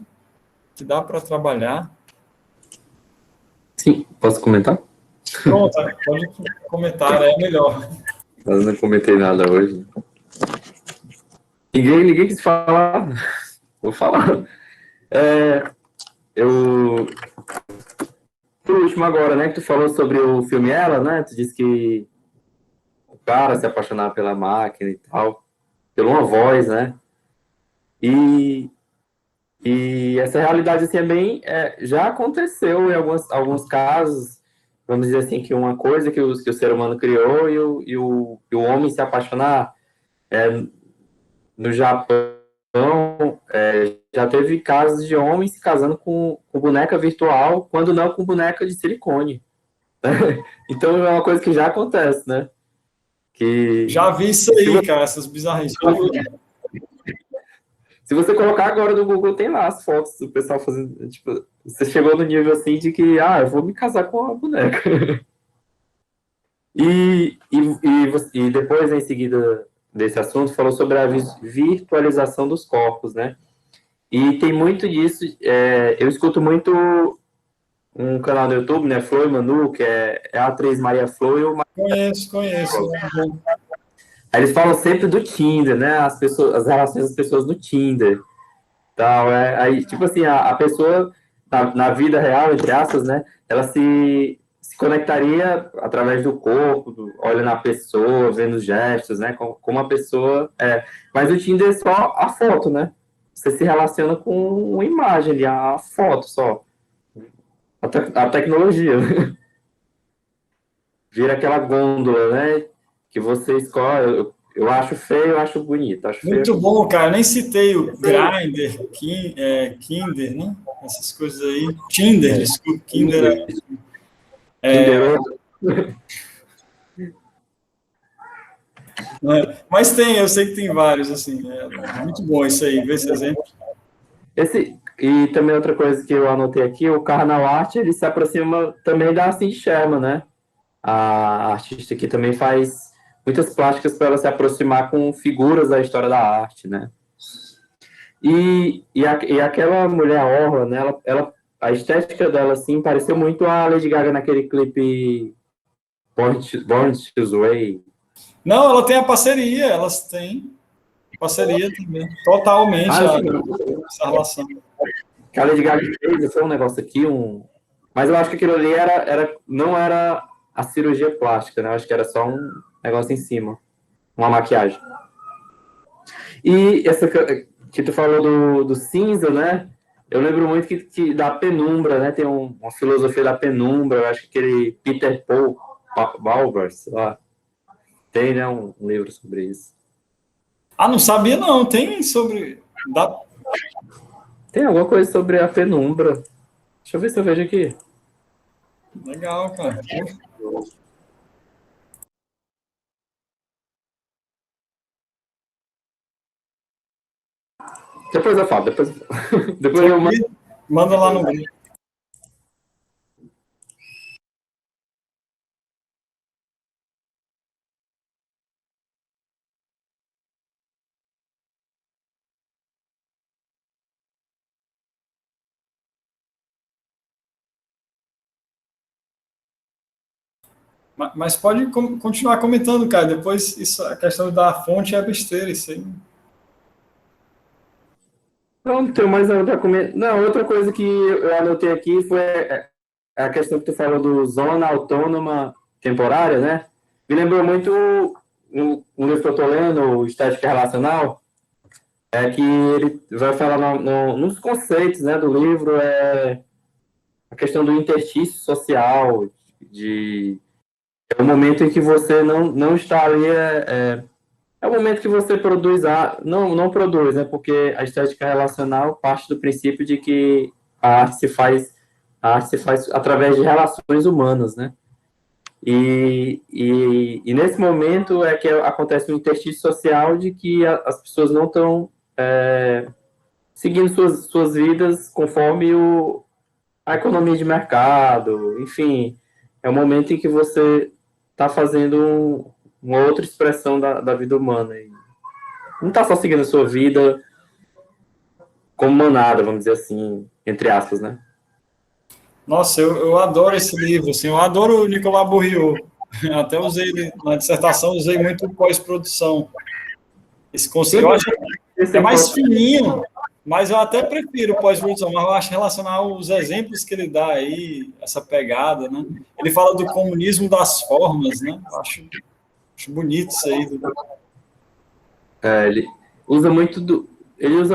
Speaker 1: Que dá para trabalhar.
Speaker 2: Sim, posso comentar?
Speaker 1: Pronto, pode comentar, é melhor.
Speaker 2: Eu não comentei nada hoje. Ninguém quis falar. Vou falar. Por último agora, né, que tu falou sobre o filme Ela, né? Tu disse que o cara se apaixonava pela máquina e tal, pela uma voz, né? E essa realidade, assim, já aconteceu em alguns casos, vamos dizer assim, que uma coisa que o ser humano criou e o homem se apaixonar. No Japão, já teve casos de homens se casando com boneca virtual, quando não com boneca de silicone. Então é uma coisa que já acontece, né?
Speaker 1: Já vi isso aí, cara, essas bizarrices.
Speaker 2: Se você colocar agora no Google, tem lá as fotos do pessoal fazendo. Tipo, você chegou no nível assim de que, eu vou me casar com a boneca. E depois, em seguida desse assunto, falou sobre a virtualização dos corpos, né? E tem muito disso. Eu escuto muito um canal no YouTube, né? Flor e Manu, que é a atriz Maria Flor e o
Speaker 1: Conheço.
Speaker 2: Aí eles falam sempre do Tinder, né? As relações das pessoas no Tinder. Tal, aí, tipo assim, a pessoa, na vida real, entre aspas, né? Ela se conectaria através do corpo, olhando a pessoa, vendo os gestos, né? Como a pessoa é. Mas o Tinder é só a foto, né? Você se relaciona com uma imagem ali, a foto só. A tecnologia. Vira aquela gôndola, né? Que você escolhe. Eu acho feio, eu acho bonito.
Speaker 1: Muito bom, cara. Eu nem citei o Grindr, Kinder, né? Essas coisas aí. Tinder, desculpa. Kinder mas eu sei que tem vários, assim. Muito bom isso aí, ver esse exemplo.
Speaker 2: E também outra coisa que eu anotei aqui, o Carnal Art, ele se aproxima também da Cindy Sherman, né? A artista que também faz muitas plásticas para ela se aproximar com figuras da história da arte, né? E aquela mulher Orla, né? A estética dela, assim, pareceu muito a Lady Gaga naquele clipe Born This Way.
Speaker 1: Não, ela tem a parceria, elas têm parceria também, totalmente essa relação.
Speaker 2: Que a Lady Gaga fez, foi um negócio aqui, mas eu acho que aquilo ali não era a cirurgia plástica, né? Eu acho que era só um negócio em cima, uma maquiagem. E essa que tu falou do cinza, né? Eu lembro muito que da penumbra, né? Tem uma filosofia da penumbra, eu acho que aquele Peter Paul Balbers, lá, tem, né, um livro sobre isso.
Speaker 1: Não sabia não, tem sobre...
Speaker 2: Tem alguma coisa sobre a penumbra. Deixa eu ver se eu vejo aqui.
Speaker 1: Legal, cara.
Speaker 2: Depois eu falo, depois eu mando.
Speaker 1: Manda lá no grupo. Mas pode continuar comentando, cara. Depois a questão da fonte é besteira, isso aí.
Speaker 2: Não tem mais nada para comer. Não, outra coisa que eu anotei aqui foi a questão que tu falou do zona autônoma temporária, né? Me lembrou muito um livro que eu estou lendo, o Estética Relacional, que ele vai falar nos conceitos, né, do livro, a questão do interstício social, é o momento em que você não está ali, é o momento que você produz não produz, né? Porque a estética relacional parte do princípio de que a arte se faz A arte se faz através de relações humanas, né? E nesse momento é que acontece um interstício social de que as pessoas não estão seguindo suas vidas conforme a economia de mercado, enfim, é o momento em que você está fazendo uma outra expressão da vida humana. E não está só seguindo a sua vida como manada, vamos dizer assim, entre aspas, né?
Speaker 1: Nossa, eu adoro esse livro, assim, eu adoro o Nicolas Bourriot. Até usei ele na dissertação, usei muito pós-produção. Esse conceito, eu acho que é mais fininho, mas eu até prefiro pós-produção, mas eu acho relacionar os exemplos que ele dá aí, essa pegada, né? Ele fala do comunismo das formas, né? Eu acho bonito isso aí.
Speaker 2: Ele usa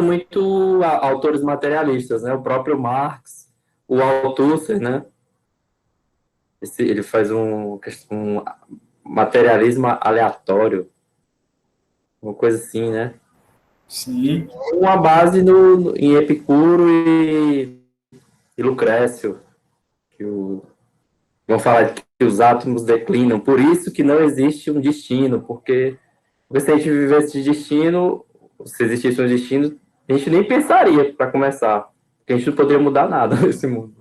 Speaker 2: muito autores materialistas, né? O próprio Marx, o Althusser, né? Ele faz um materialismo aleatório, uma coisa assim, né?
Speaker 1: Sim.
Speaker 2: Uma base em Epicuro e Lucrécio, vão falar que os átomos declinam, por isso que não existe um destino, porque se a gente vivesse de destino, se existisse um destino, a gente nem pensaria para começar, porque a gente não poderia mudar nada nesse mundo.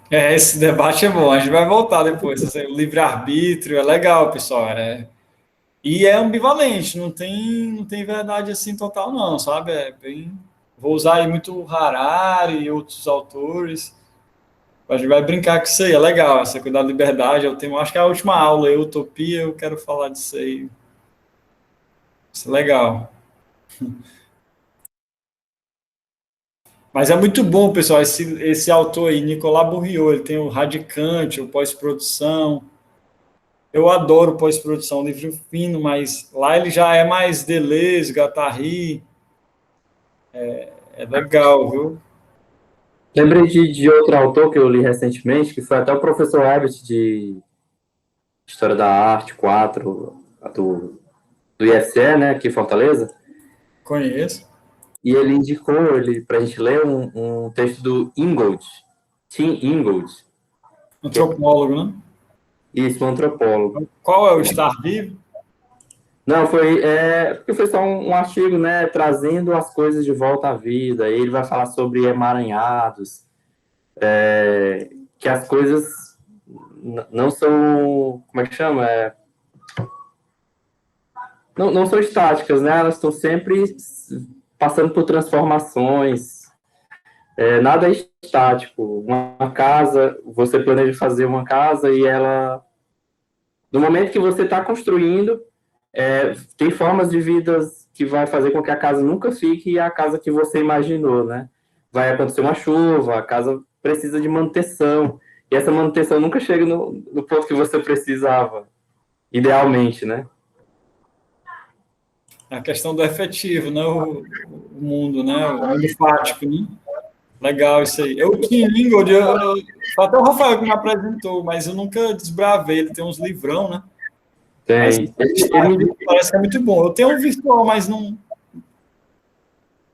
Speaker 1: Esse debate é bom, a gente vai voltar depois. O livre-arbítrio é legal, pessoal. E é ambivalente, não tem verdade assim total, não, sabe? Vou usar aí muito Harari e outros autores. A gente vai brincar com isso aí, é legal. Essa coisa da liberdade, eu tenho, acho que é a última aula, utopia, eu quero falar disso aí. Isso é legal. Mas é muito bom, pessoal, esse autor aí, Nicolas Bourriot, ele tem o Radicante, o Pós-Produção. Eu adoro Pós-Produção, livro fino, mas lá ele já é mais Deleuze, Guattari. É legal, viu?
Speaker 2: Lembrei de outro autor que eu li recentemente, que foi até o professor Herbert de História da Arte 4, do IFCE, né, aqui em Fortaleza,
Speaker 1: Conheço.
Speaker 2: e ele indicou para a gente ler um texto do Ingold, Tim Ingold,
Speaker 1: Antropólogo, né?
Speaker 2: isso, um antropólogo.
Speaker 1: Qual é o estar vivo?
Speaker 2: Não, porque foi só um artigo, né, trazendo as coisas de volta à vida. Ele vai falar sobre emaranhados, que as coisas não são, como é que chama? Não são estáticas, né? Elas estão sempre passando por transformações. Nada é estático. Uma casa, você planeja fazer uma casa e ela, no momento que você está construindo, tem formas de vidas que vai fazer com que a casa nunca fique a casa que você imaginou, né? Vai acontecer uma chuva, a casa precisa de manutenção, e essa manutenção nunca chega no ponto que você precisava, idealmente, né?
Speaker 1: A questão do efetivo, né? O mundo, né? O mundo fático, né? Legal isso aí. O Kim Ingold, até o Rafael que me apresentou, mas eu nunca desbravei. Ele tem uns livrão, né? Mas
Speaker 2: Tem.
Speaker 1: parece que é muito bom. Eu tenho um virtual, mas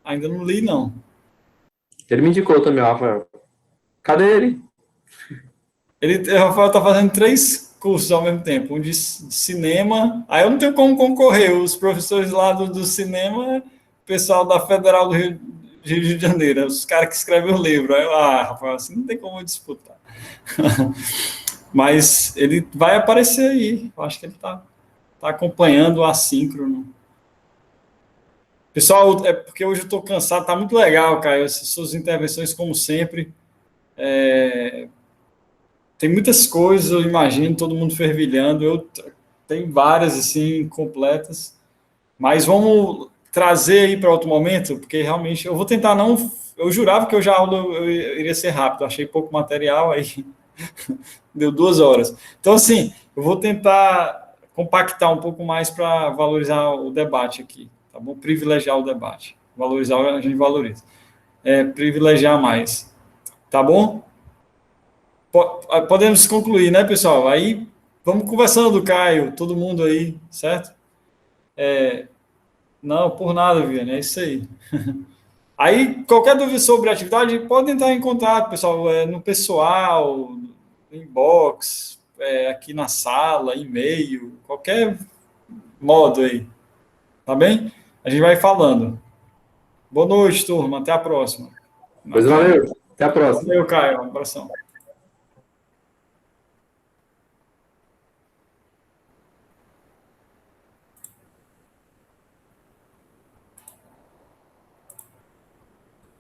Speaker 1: ainda não li, não.
Speaker 2: Ele me indicou também, Rafael. Cadê ele?
Speaker 1: O Rafael está fazendo 3 cursos ao mesmo tempo. Um de cinema. Aí eu não tenho como concorrer. Os professores lá do cinema, pessoal da Federal do Rio de Janeiro, os caras que escrevem o livro. Aí Rafael, assim não tem como disputar. Mas ele vai aparecer aí. Eu acho que ele está acompanhando o assíncrono. Pessoal, é porque hoje eu estou cansado, tá muito legal, Caio. Essas suas intervenções, como sempre. Tem muitas coisas, eu imagino, todo mundo fervilhando. Eu tenho várias, assim, completas. Mas vamos trazer aí para outro momento, porque realmente eu vou tentar não. Eu jurava que eu iria ser rápido, achei pouco material, aí deu 2 horas. Então, assim, eu vou tentar compactar um pouco mais para valorizar o debate aqui, tá bom? Privilegiar o debate. Valorizar, a gente valoriza. Privilegiar mais, tá bom? Podemos concluir, né, pessoal? Aí, vamos conversando, Caio, todo mundo aí, certo? Não, por nada, Viviane, é isso aí. Aí, qualquer dúvida sobre a atividade, pode entrar em contato, pessoal, no pessoal, no inbox, aqui na sala, e-mail, qualquer modo aí, tá bem? A gente vai falando. Boa noite, turma, até a próxima.
Speaker 2: Pois valeu, até a próxima.
Speaker 1: Valeu, Caio, um abração.